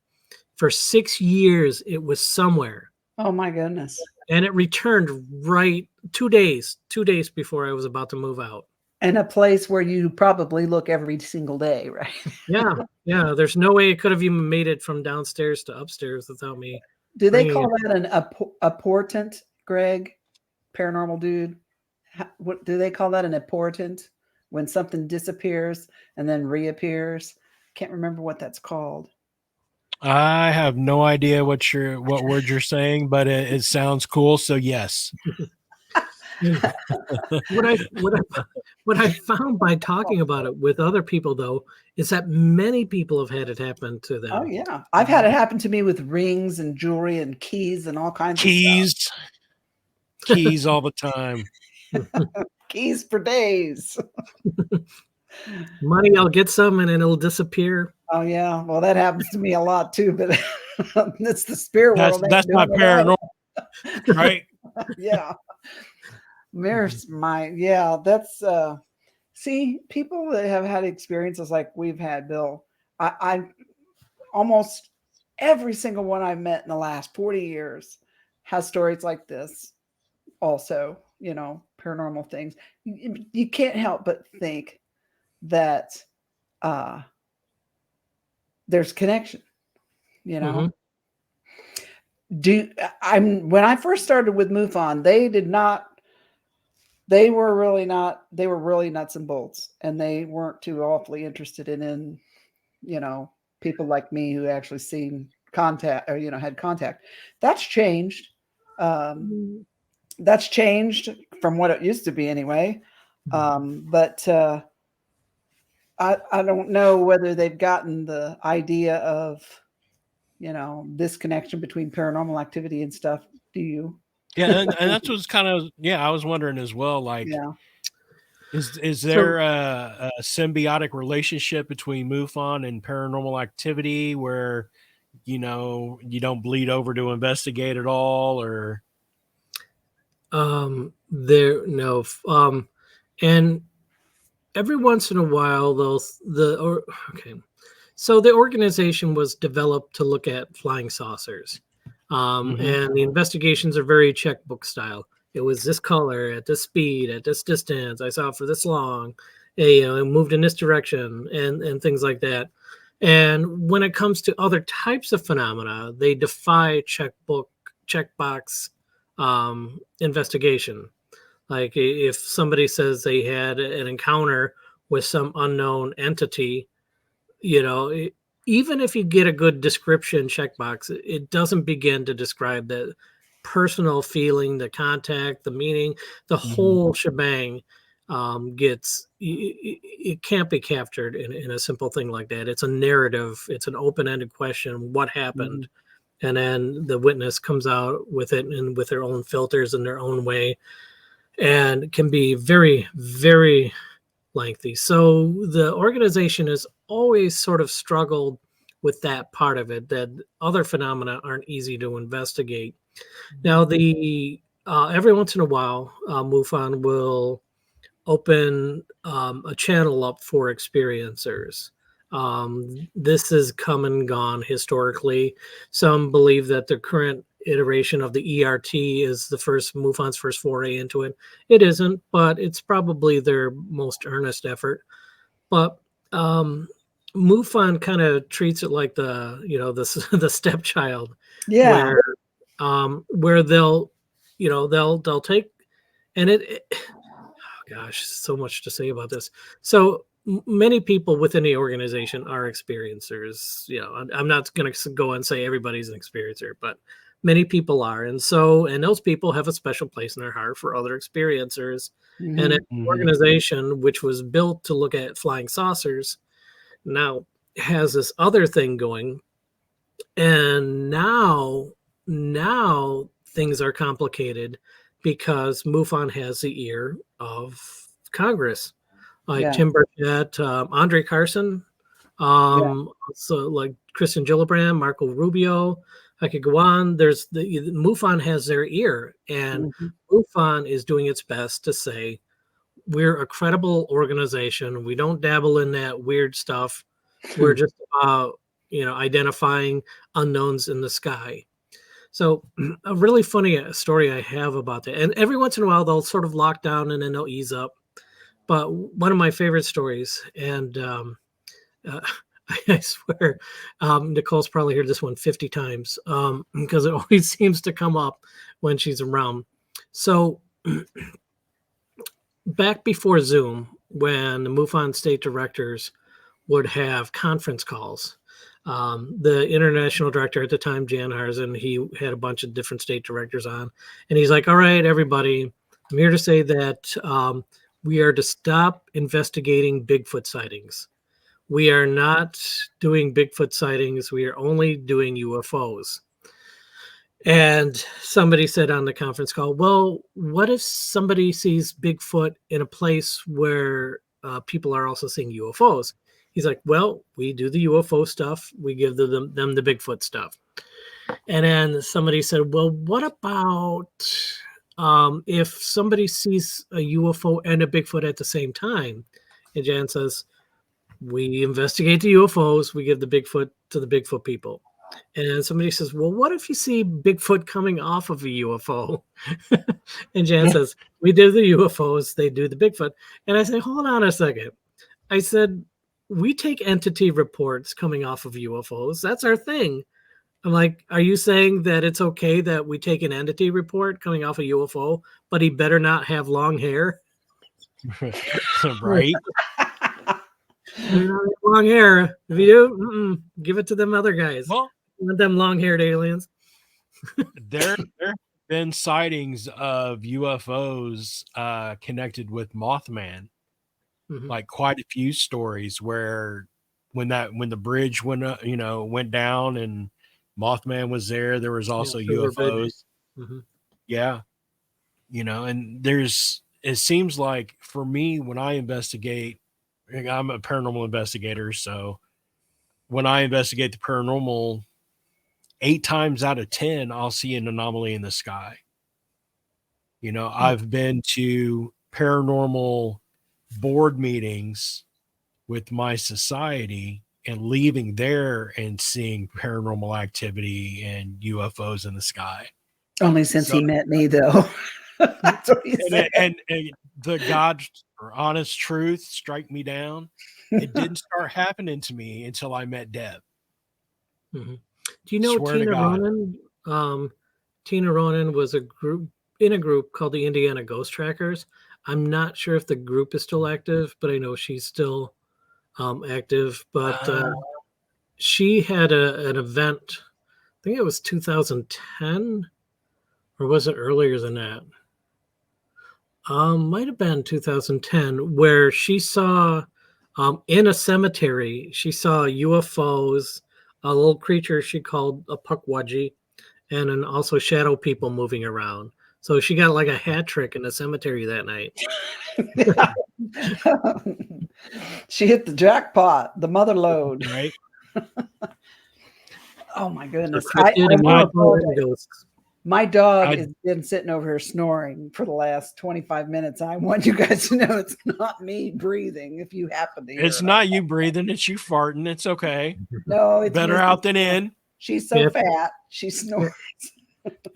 For 6 years, it was somewhere. Oh my goodness. And it returned right 2 days before I was about to move out. And a place where you probably look every single day, right? Yeah. There's no way it could have even made it from downstairs to upstairs without me. Do they call that a portent, Greg? Paranormal dude? What do they call that? An apportant? When something disappears and then reappears? Can't remember what that's called. I have no idea what word you're saying, but it sounds cool. So yes. What I found by talking about it with other people, though, is that many people have had it happen to them. Oh yeah, I've had it happen to me with rings and jewelry and keys and all kinds of stuff. Keys all the time. Keys for days. Money, I'll get some and then it'll disappear. Oh yeah, well that happens to me a lot too, but it's the spirit world. That's my paranormal, right? Yeah. Mirrors mind. Yeah, that's see, people that have had experiences like we've had, Bill, I almost every single one I've met in the last 40 years has stories like this also, you know, paranormal things. You can't help but think that there's connection, you know. When I first started with MUFON, they were really nuts and bolts, and they weren't too awfully interested in you know, people like me who actually seen contact or, you know, had contact. That's changed. That's changed from what it used to be anyway. But I don't know whether they've gotten the idea of, you know, this connection between paranormal activity and stuff. Do you? Yeah, and that's what's kind of, I was wondering as well, like, Yeah. is there a symbiotic relationship between MUFON and paranormal activity where, you know, you don't bleed over to investigate at all, or? And every once in a while, so the organization was developed to look at flying saucers. And the investigations are very checkbook style. It was this color at this speed at this distance. I saw it for this long. You know, it moved in this direction and things like that. And when it comes to other types of phenomena, they defy checkbox investigation. Like if somebody says they had an encounter with some unknown entity, you know, even if you get a good description checkbox, it doesn't begin to describe the personal feeling, the contact, the meaning, the whole shebang. It can't be captured in a simple thing like that. It's a narrative. It's an open-ended question. What happened? And then the witness comes out with it and with their own filters in their own way, and can be very, very lengthy. So the organization has always sort of struggled with that part of it, that other phenomena aren't easy to investigate. Now, every once in a while, MUFON will open a channel up for experiencers. This has come and gone historically. Some believe that the current iteration of the ERT is MUFON's first foray into it. It isn't, but it's probably their most earnest effort. But MUFON kind of treats it like the stepchild, where they'll take, and gosh, so much to say about this. So many people within the organization are experiencers. You know, I'm not going to go and say everybody's an experiencer, but many people are. And those people have a special place in their heart for other experiencers. And an organization which was built to look at flying saucers now has this other thing going. And now things are complicated because MUFON has the ear of Congress, like Tim Burchett, Andre Carson, so like Kristen Gillibrand, Marco Rubio. I could go on. MUFON has their ear, and MUFON is doing its best to say we're a credible organization. We don't dabble in that weird stuff. We're just identifying unknowns in the sky. So a really funny story I have about that. And every once in a while, they'll sort of lock down and then they'll ease up. But one of my favorite stories, and I swear, Nicole's probably heard this one 50 times because it always seems to come up when she's around. So back before Zoom, when the MUFON state directors would have conference calls, the international director at the time, Jan Harzen, he had a bunch of different state directors on, and he's like, all right, everybody, I'm here to say that we are to stop investigating Bigfoot sightings. We are not doing Bigfoot sightings. We are only doing UFOs. And somebody said on the conference call, well, what if somebody sees Bigfoot in a place where people are also seeing UFOs? He's like, well, we do the UFO stuff. We give them the Bigfoot stuff. And then somebody said, well, what about if somebody sees a UFO and a Bigfoot at the same time? And Jan says, we investigate the UFOs. We give the Bigfoot to the Bigfoot people. And somebody says, well, what if you see Bigfoot coming off of a UFO? And Jan says, we do the UFOs. They do the Bigfoot. And I say, hold on a second. I said, we take entity reports coming off of UFOs. That's our thing. I'm like, are you saying that it's okay that we take an entity report coming off a UFO, but he better not have long hair? Right. Long hair. If you do, give it to them other guys. Well, want them long-haired aliens. there have been sightings of UFOs connected with Mothman. Like quite a few stories where when the bridge went down and Mothman was there was also UFOs. Yeah. And it seems like for me, when I investigate, I'm a paranormal investigator. So when I investigate the paranormal, 8 times out of 10, I'll see an anomaly in the sky. I've been to paranormal board meetings with my society and leaving there and seeing paranormal activity and UFOs in the sky. Only since he met me, though. That's what he said. And the God or honest truth strike me down. It didn't start happening to me until I met Deb. Do you know Tina Ronan? Tina Ronan was in a group called the Indiana Ghost Trackers. I'm not sure if the group is still active, but I know she's still active. But she had an event, I think it was 2010, or was it earlier than that? Might have been 2010, where she saw in a cemetery, she saw UFOs, a little creature she called a pukwudgie, and then also shadow people moving around. So she got like a hat trick in the cemetery that night. She hit the jackpot, the mother load. Right. Oh my goodness. My dog has been sitting over here snoring for the last 25 minutes. I want you guys to know it's not me breathing. If you happen to hear it's not you breathing, it's you farting. It's okay. No, it's better out than in. She's so fat. She snores.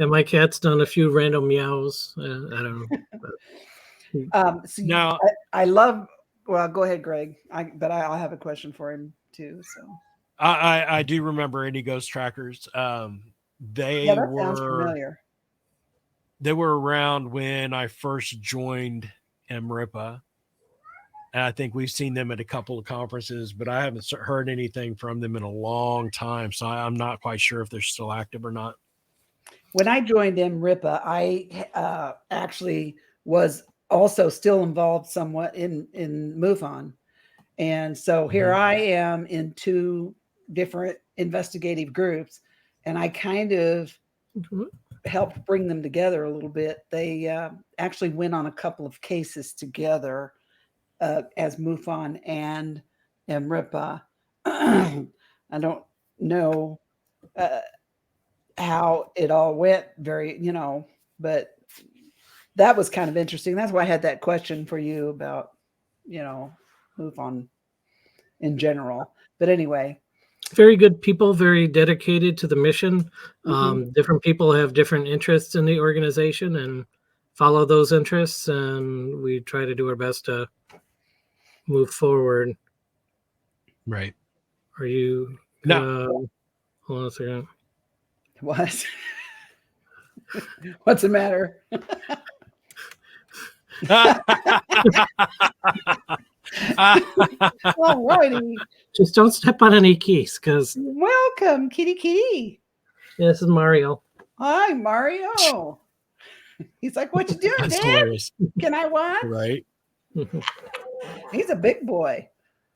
And my cat's done a few random meows. I don't know. So now I love. Well, go ahead, Greg. But I'll have a question for him too. So I do remember any ghost trackers. Sounds familiar. They were around when I first joined MRIPA. And I think we've seen them at a couple of conferences, but I haven't heard anything from them in a long time. So I'm not quite sure if they're still active or not. When I joined MRIPA, I actually was also still involved somewhat in MUFON. And so here I am in 2 different investigative groups, and I kind of helped bring them together a little bit. They actually went on a couple of cases together as MUFON and MRIPA. I don't know how it all went but that was kind of interesting. That's why I had that question for you about, MUFON in general. But anyway. Very good people, very dedicated to the mission. Different people have different interests in the organization and follow those interests. And we try to do our best to move forward. Right. Are you? No. Hold on a second. What? What's the matter? Alrighty. Just don't step on any keys, because. Welcome, kitty. This is Mario. Hi, Mario. He's like, "What you doing, That's Dad? hilarious. Can I watch?" Right. He's a big boy.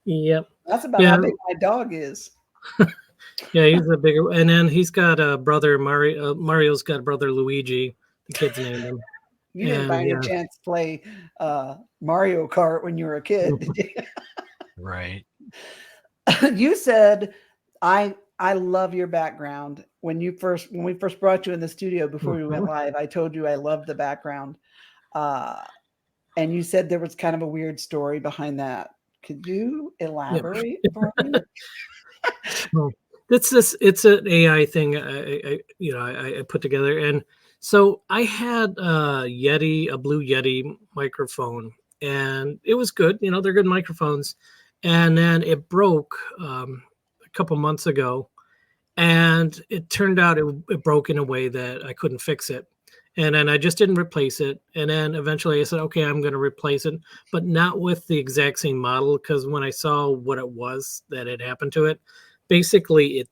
Yep. That's about how big my dog is. Yeah, he's a bigger, and then he's got a brother, Mario. Mario's got a brother, Luigi. The kid's named him. You didn't by any chance play Mario Kart when you were a kid, did you? Right. You said, I love your background. When we first brought you in the studio before we went live, I told you I loved the background. And you said there was kind of a weird story behind that. Could you elaborate for me? Well, it's an AI thing I put together. And so I had a Blue Yeti microphone, and it was good. They're good microphones. And then it broke a couple months ago, and it turned out it broke in a way that I couldn't fix it. And then I just didn't replace it. And then eventually I said, okay, I'm going to replace it, but not with the exact same model. Because when I saw what it was that had happened to it, basically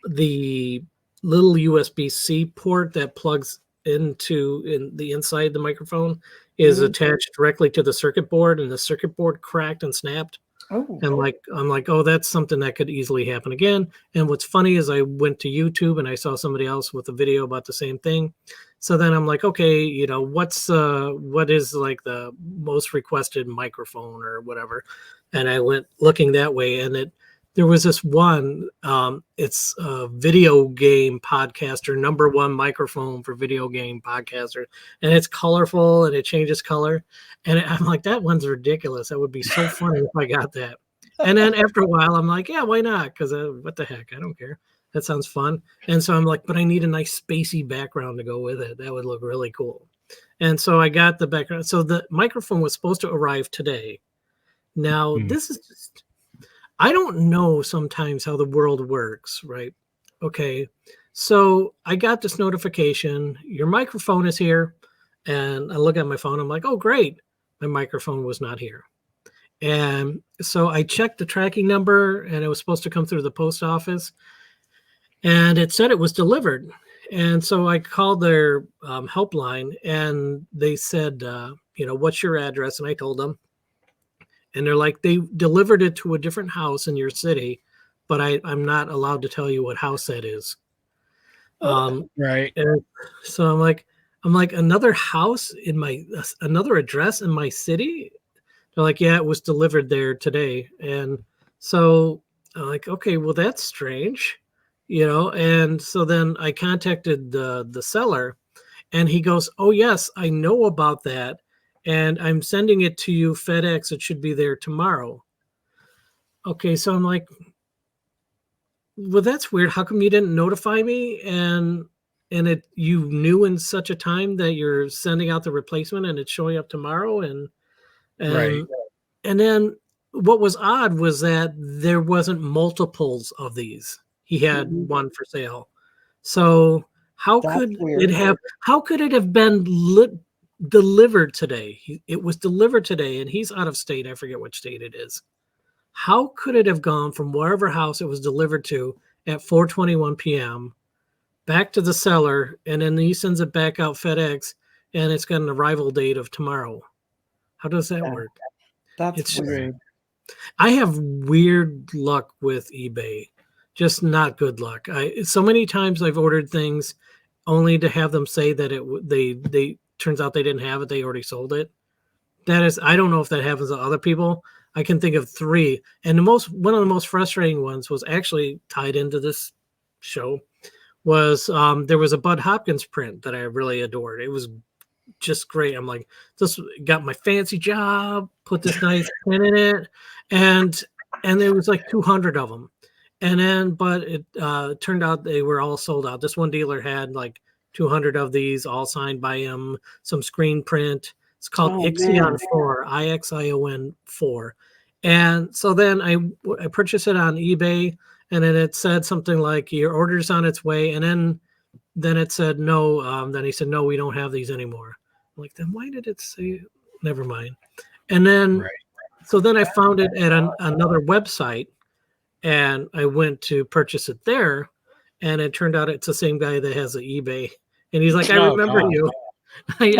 the little USB-C port that plugs in the inside the microphone is attached directly to the circuit board, and the circuit board cracked and snapped. Oh. And I'm like, oh, that's something that could easily happen again. And what's funny is I went to YouTube and I saw somebody else with a video about the same thing. So then I'm like, okay, what is like the most requested microphone or whatever? And I went looking that way, and there was this one, it's a video game podcaster, #1 microphone for video game podcaster. And it's colorful and it changes color. And I'm like, that one's ridiculous. That would be so funny if I got that. And then after a while, I'm like, yeah, why not? Because what the heck? I don't care. That sounds fun. And so I'm like, but I need a nice spacey background to go with it. That would look really cool. And so I got the background. So the microphone was supposed to arrive today. Now, this is just, I don't know sometimes how the world works, right? Okay. So I got this notification, your microphone is here. And I look at my phone, I'm like, oh, great. My microphone was not here. And so I checked the tracking number, and it was supposed to come through the post office, and it said it was delivered. And so I called their helpline, and they said, what's your address? And I told them, and they're like, they delivered it to a different house in your city, but I'm not allowed to tell you what house that is. Right. And so I'm like, another house another address in my city? They're like, yeah, it was delivered there today. And so I'm like, okay, well, that's strange, And so then I contacted the seller, and he goes, oh, yes, I know about that. And I'm sending it to you FedEx. It should be there tomorrow. Okay, so I'm like, well, that's weird. How come you didn't notify me? And you knew in such a time that you're sending out the replacement and it's showing up tomorrow. And Right. And then what was odd was that there wasn't multiples of these. He had one for sale. So how could it have been delivered today? It was delivered today, and he's out of state. I forget which state it is. How could it have gone from wherever house it was delivered to at 4:21 p.m. back to the seller, and then he sends it back out FedEx, and it's got an arrival date of tomorrow? How does that work? That's weird. I have weird luck with eBay, just not good luck. So many times I've ordered things only to have them say that they turns out they didn't have it. They already sold it. I don't know if that happens to other people. I can think of 3. And one of the most frustrating ones was actually tied into this show was there was a Bud Hopkins print that I really adored. It was just great. I'm like, this got my fancy job, put this nice pen in it, and there was like 200 of them. And then, but it turned out they were all sold out. This one dealer had like 200 of these, all signed by him, some screen print. It's called Ixion 4, Ixion 4. And so then I purchased it on eBay, and then it said something like, your order's on its way. And then it said no. Then he said, no, we don't have these anymore. I'm like, then why did it say? Never mind. And then, so then I found it at another website, and I went to purchase it there, and it turned out it's the same guy that has the eBay. And he's like, I remember you. I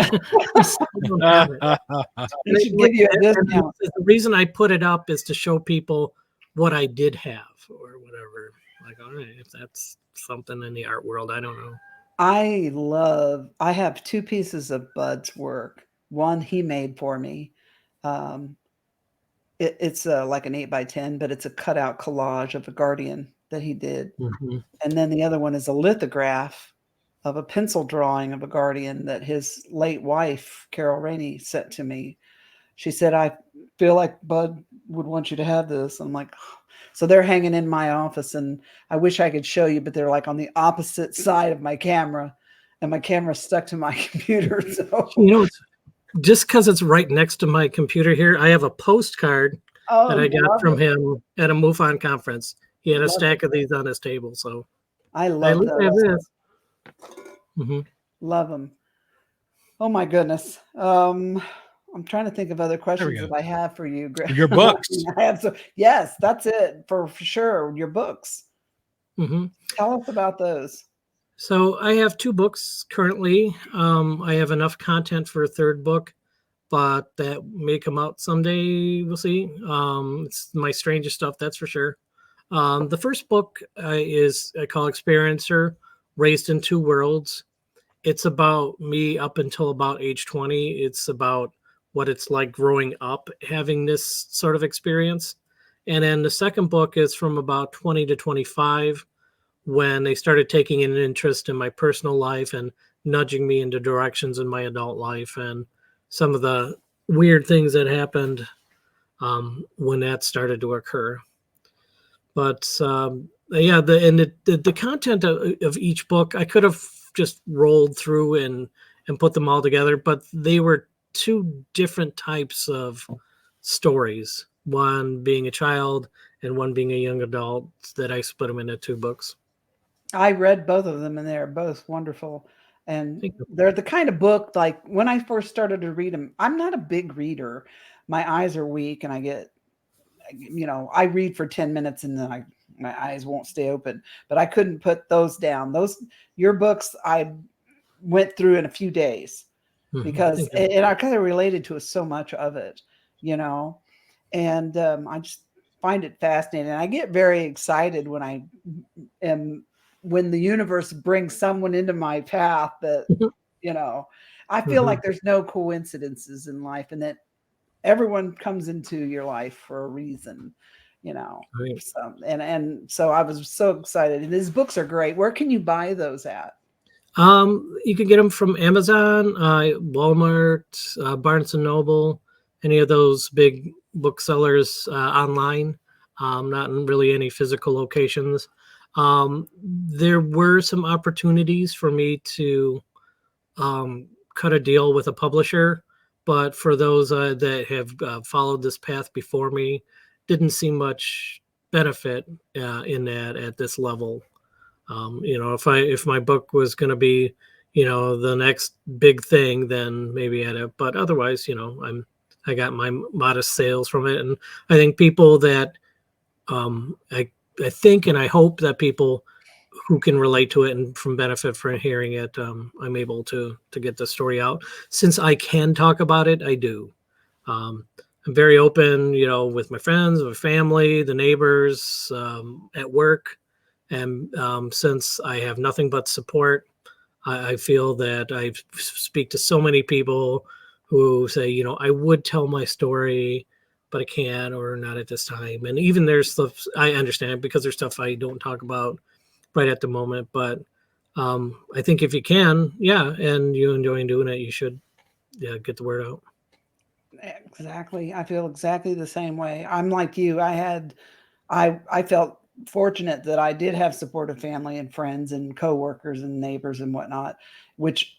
still don't have it. They should give you a And discount. the reason I put it up is to show people what I did have or whatever. Like, all right, if that's something in the art world, I don't know. I have two pieces of Bud's work. One he made for me. It's like an 8x10, but it's a cutout collage of a guardian that he did. Mhm. And then the other one is a lithograph of a pencil drawing of a guardian that his late wife, Carol Rainey, sent to me. She said, I feel like Bud would want you to have this. I'm like, so they're hanging in my office, and I wish I could show you, but they're like on the opposite side of my camera, and my camera's stuck to my computer. So You know, it's just because it's right next to my computer here. I have a postcard that I got from him at a MUFON conference. He had a stack of these on his table, so I I love at least have those. this. Mhm. Love them. Oh my goodness. I'm trying to think of other questions go. that I have for you, Greg. Your books. I have yes, that's it for sure. Your books. Mhm. Tell us about those. So I have 2 books currently. I have enough content for a 3rd book, but that may come out someday. We'll see. It's my strangest stuff, that's for sure. The first book is I call Experiencer, Raised in Two Worlds. It's about me up until about age 20. It's about what it's like growing up having this sort of experience. And then the second book is from about 20 to 25, when they started taking an interest in my personal life and nudging me into directions in my adult life and some of the weird things that happened when that started to occur. But yeah, the content of each book, I could have just rolled through and put them all together, but they were 2 different types of stories, one being a child and one being a young adult, that I split them into 2 books. I read both of them, and they're both wonderful. And Thank you. they're the kind of book, like when I first started to read them, I'm not a big reader. My eyes are weak, and I read for 10 minutes and then my eyes won't stay open. But I couldn't put those down. Your books, I went through in a few days because, and I kind of related to so much of it, and I just find it fascinating. I get very excited when the universe brings someone into my path that, I feel like there's no coincidences in life, and that everyone comes into your life for a reason, Right. So I was so excited. And his books are great. Where can you buy those at? You can get them from Amazon, Walmart, Barnes and Noble, any of those big booksellers online. Not in really any physical locations. There were some opportunities for me to cut a deal with a publisher, but for those that have followed this path before me, didn't see much benefit in that at this level. If my book was going to be, the next big thing, then maybe at it. But otherwise, I got my modest sales from it, and I think people that I think and I hope that people who can relate to it and from benefit from hearing it, I'm able to get the story out. Since I can talk about it, I do. I'm very open, with my friends, my family, the neighbors, at work. And since I have nothing but support, I feel that I speak to so many people who say, I would tell my story, but I can't, or not at this time. And even there's stuff I understand, because there's stuff I don't talk about right at the moment. But I think if you can, and you enjoy doing it, you should get the word out. Exactly. I feel exactly the same way. I'm like you. I felt fortunate that I did have supportive family and friends and coworkers and neighbors and whatnot, which,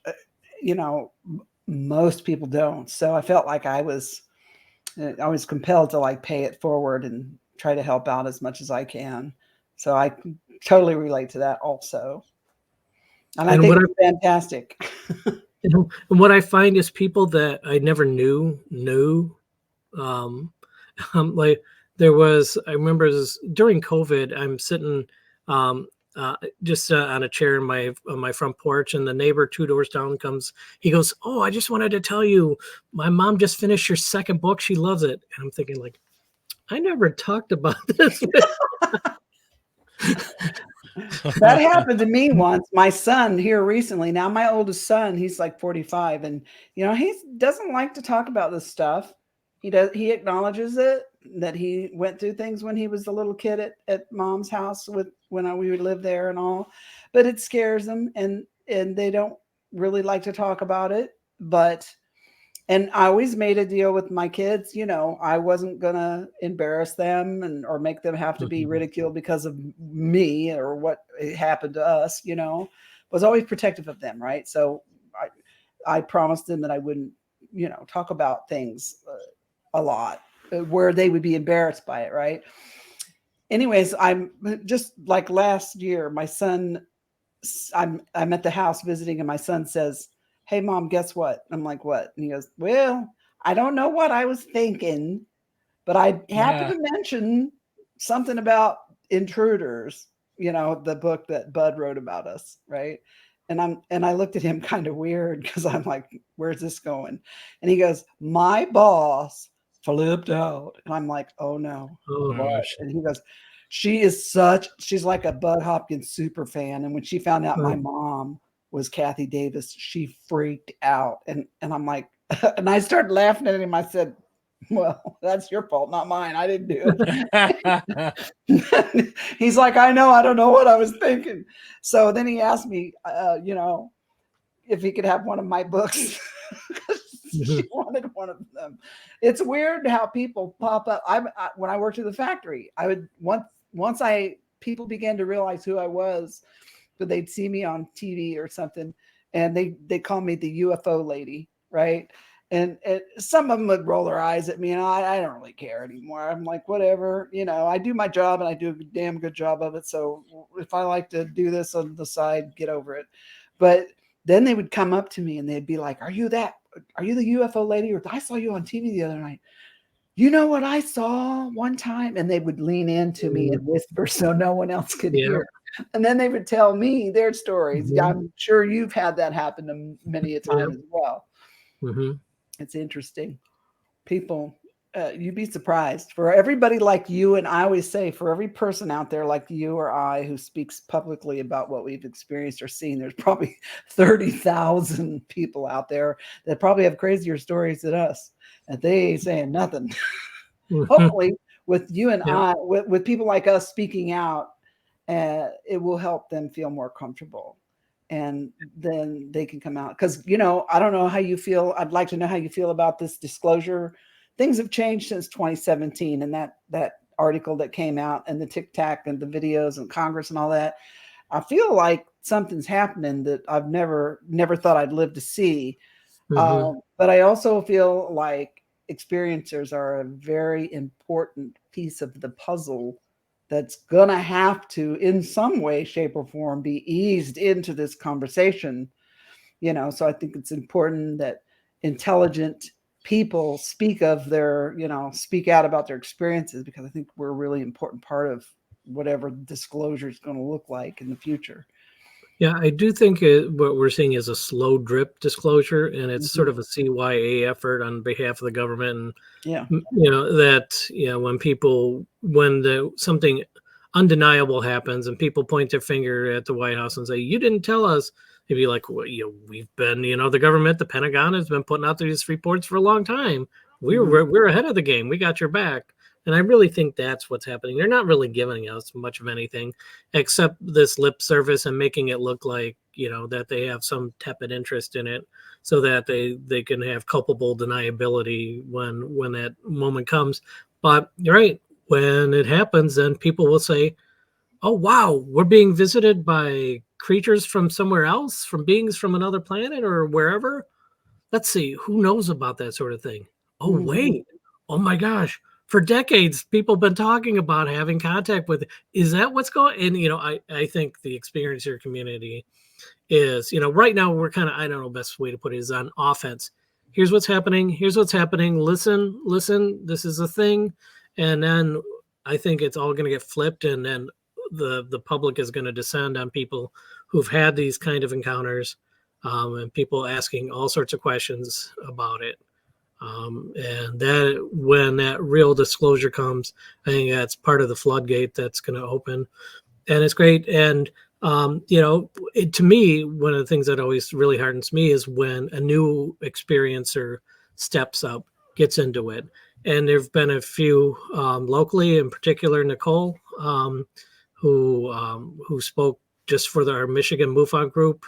most people don't. So I felt like I was compelled to pay it forward and try to help out as much as I can. So I totally relate to that also. And I think it's fantastic. And what I find is people that I never knew. Like I remember during COVID, I'm sitting just on a chair on my front porch, and the neighbor 2 doors down comes. He goes, "Oh, I just wanted to tell you, my mom just finished your second book. She loves it." And I'm thinking, like, I never talked about this. That happened to me once. My son here recently. Now, my oldest son, he's like 45, and he doesn't like to talk about this stuff. He acknowledges it, that he went through things when he was a little kid at mom's house when we would live there and all, but it scares them, and they don't really like to talk about it. And I always made a deal with my kids, I wasn't going to embarrass them or make them have to be ridiculed because of me or what happened to us, was always protective of them. Right. So I promised them that I wouldn't, talk about things a lot where they would be embarrassed by it. Right. Anyways, I'm just like last year, my son, I'm at the house visiting, and my son says, "Hey, Mom, guess what?" I'm like, "What?" And he goes, "Well, I don't know what I was thinking, but I happened to mention something about intruders, the book that Bud wrote about us, right?" And I looked at him kind of weird, because I'm like, "Where's this going?" And he goes, "My boss flipped out." And I'm like, "Oh no." Oh, What? And he goes, she's like a Bud Hopkins super fan. And when she found out my mom was Kathy Davis, she freaked out. And I'm like, and I started laughing at him. I said, "Well, that's your fault, not mine. I didn't do it." He's like, "I know, I don't know what I was thinking." So then he asked me, if he could have one of my books. She wanted one of them. It's weird how people pop up. When I worked at the factory, I would once people began to realize who I was, but they'd see me on TV or something, and they call me the UFO lady, right? And some of them would roll their eyes at me, and I don't really care anymore. I'm like, whatever, I do my job, and I do a damn good job of it. So if I like to do this on the side, get over it. But then they would come up to me and they'd be like, Are you the UFO lady? Or I saw you on TV the other night. You know what I saw one time? And they would lean into me and whisper so no one else could hear. And then they would tell me their stories. Yeah, I'm sure you've had that happen to many a time as well. It's interesting. People, you'd be surprised. For everybody like you, and I always say, for every person out there like you or I who speaks publicly about what we've experienced or seen, there's probably 30,000 people out there that probably have crazier stories than us, and they ain't saying nothing. Hopefully, with you and I, with people like us speaking out, it will help them feel more comfortable. And then they can come out. Because, I don't know how you feel. I'd like to know how you feel about this disclosure. Things have changed since 2017, and that article that came out, and the Tic Tac and the videos and Congress and all that. I feel like something's happening that I've never thought I'd live to see. But I also feel like experiencers are a very important piece of the puzzle that's going to have to, in some way, shape, or form, be eased into this conversation. So I think it's important that intelligent people speak out about their experiences, because I think we're a really important part of whatever disclosure is going to look like in the future. Yeah, I do think what we're seeing is a slow drip disclosure, and it's sort of a CYA effort on behalf of the government. And when something undeniable happens and people point their finger at the White House and say, "You didn't tell us," they'd be like, "Well, we've been, the government, the Pentagon has been putting out these reports for a long time. We're ahead of the game. We got your back." And I really think that's what's happening. They're not really giving us much of anything except this lip service and making it look like, that they have some tepid interest in it, so that they can have culpable deniability when that moment comes. But you're right. When it happens, then people will say, "Oh, wow, we're being visited by creatures from somewhere else, from beings from another planet or wherever. Let's see, who knows about that sort of thing? Oh, wait. Oh my gosh. For decades, people have been talking about having contact with. Is that what's going?" And, I think the experiencer community is, right now we're kind of, I don't know, best way to put it is on offense. Here's what's happening. Here's what's happening. Listen, this is a thing. And then I think it's all going to get flipped. And then the public is going to descend on people who've had these kind of encounters, and people asking all sorts of questions about it. And that when that real disclosure comes, I think that's part of the floodgate that's going to open, and it's great. And to me, one of the things that always really hardens me is when a new experiencer steps up, gets into it. And there've been a few locally, in particular Nicole, who spoke just for our Michigan MUFON group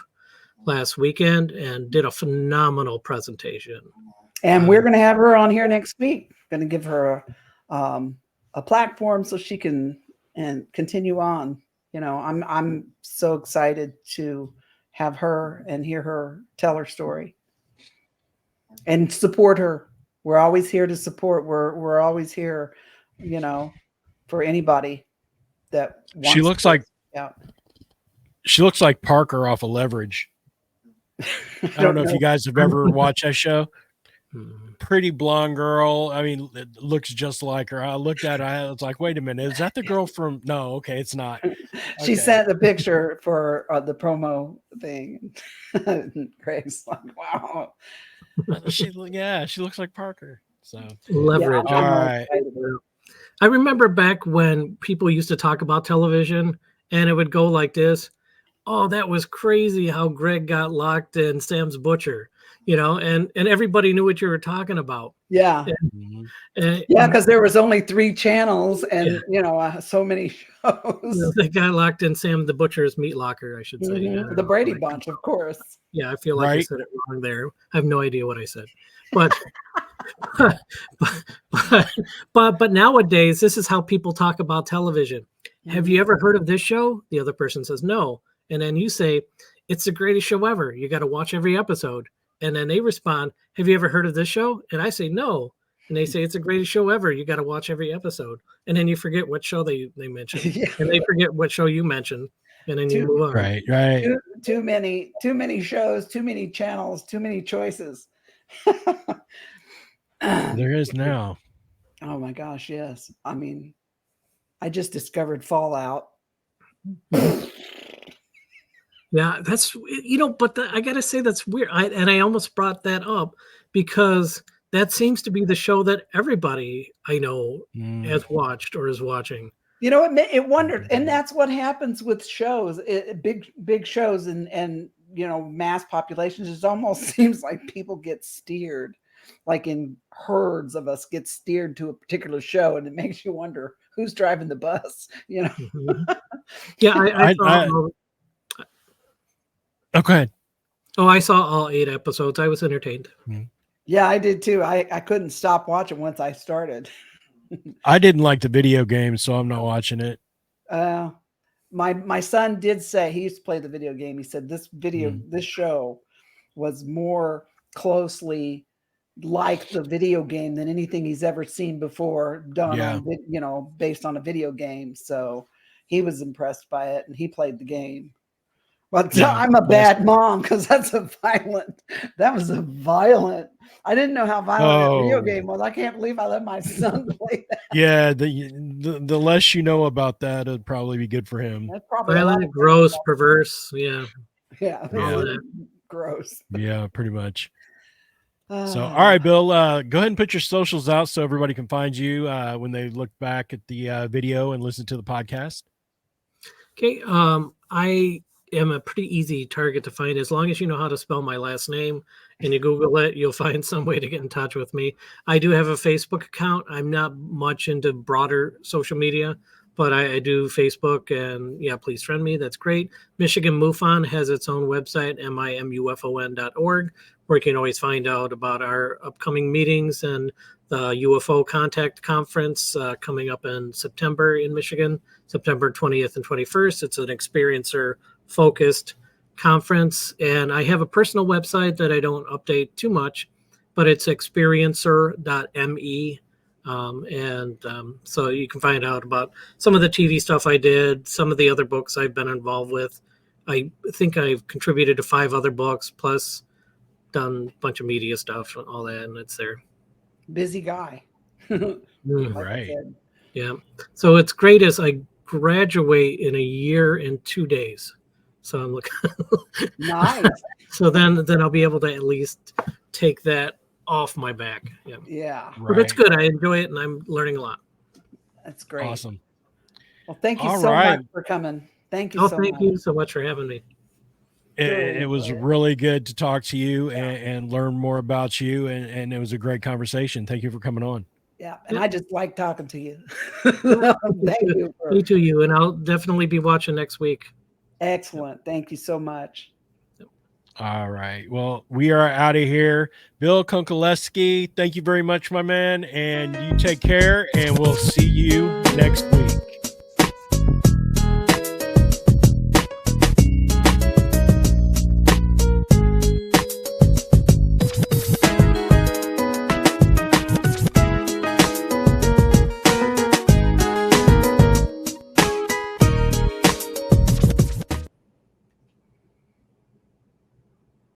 last weekend and did a phenomenal presentation. And we're going to have her on here next week. Going to give her a platform so she can continue on. I'm so excited to have her and hear her tell her story and support her. We're always here to support. We're always here, for anybody that wants. She looks like Parker off of Leverage. I don't know if you guys have ever watched that show. Pretty blonde girl. I mean, it looks just like her. I looked at her. I was like, wait a minute. Is that the girl from? No, okay, it's not. She sent the picture for the promo thing. Greg's like, wow. She looks like Parker. So Leverage. Yeah, all right. I remember back when people used to talk about television and it would go like this. Oh, that was crazy how Greg got locked in Sam's Butcher, and everybody knew what you were talking about. Yeah. Because there was only 3 channels and, so many shows. They got locked in Sam the Butcher's meat locker, I should say. Mm-hmm. The Brady Bunch, of course. Yeah, I feel like I said it wrong there. I have no idea what I said. But but nowadays, this is how people talk about television. Have you ever heard of this show? The other person says no. And then you say, it's the greatest show ever. You got to watch every episode. And then they respond, have you ever heard of this show? And I say, no. And they say, it's the greatest show ever. You got to watch every episode. And then you forget what show they mentioned. Yeah. And they forget what show you mentioned. And then you move on. Right. Too many shows, too many channels, too many choices. There is now. Oh my gosh, yes. I mean, I just discovered Fallout. Yeah, that's but I gotta say that's weird. I almost brought that up because that seems to be the show that everybody I know has watched or is watching. It wondered, and that's what happens with shows, big shows, and mass populations. It almost seems like people get steered, like in herds of us get steered to a particular show, and it makes you wonder who's driving the bus. Mm-hmm. Yeah, I saw. Oh, go ahead. Oh, I saw all 8 episodes. I was entertained. Yeah, I did too. I couldn't stop watching once I started. I didn't like the video game, so I'm not watching it. My son did say, he used to play the video game. He said this show was more closely like the video game than anything he's ever seen before done on, based on a video game. So he was impressed by it and he played the game. But I'm a bad mom because that was a violent. I didn't know how violent the video game was. I can't believe I let my son play that. Yeah, the less you know about that, it'd probably be good for him. That's probably violent, gross, perverse. Yeah. Gross. Yeah, pretty much. So, all right, Bill, go ahead and put your socials out so everybody can find you when they look back at the video and listen to the podcast. Okay. I am a pretty easy target to find. As long as you know how to spell my last name and you Google it, you'll find some way to get in touch with me. I do have a Facebook account. I'm not much into broader social media, but I do Facebook, and please friend me. That's great. Michigan MUFON has its own website, mimufon.org, where you can always find out about our upcoming meetings and the UFO Contact Conference coming up in September in Michigan, September 20th and 21st. It's an experiencer-focused conference, and I have a personal website that I don't update too much, but it's experiencer.me. So you can find out about some of the TV stuff I did, some of the other books I've been involved with. I think I've contributed to 5 other books, plus done a bunch of media stuff and all that, and it's there. Busy guy. Right. Yeah. So it's great as I graduate in a year and 2 days. So I'm looking. Nice. So then I'll be able to at least take that off my back. Yeah. Yeah. But it's good. I enjoy it, and I'm learning a lot. That's great. Awesome. Well, thank you All so right. much for coming. Thank you so much. Thank you so much for having me. It was really good to talk to you and learn more about you. And it was a great conversation. Thank you for coming on. Yeah. And I just like talking to you. Thank you. Me to you. And I'll definitely be watching next week. Excellent. Thank you so much. All right. Well, we are out of here. Bill Konkolesky, thank you very much, my man. And you take care, and we'll see you next week.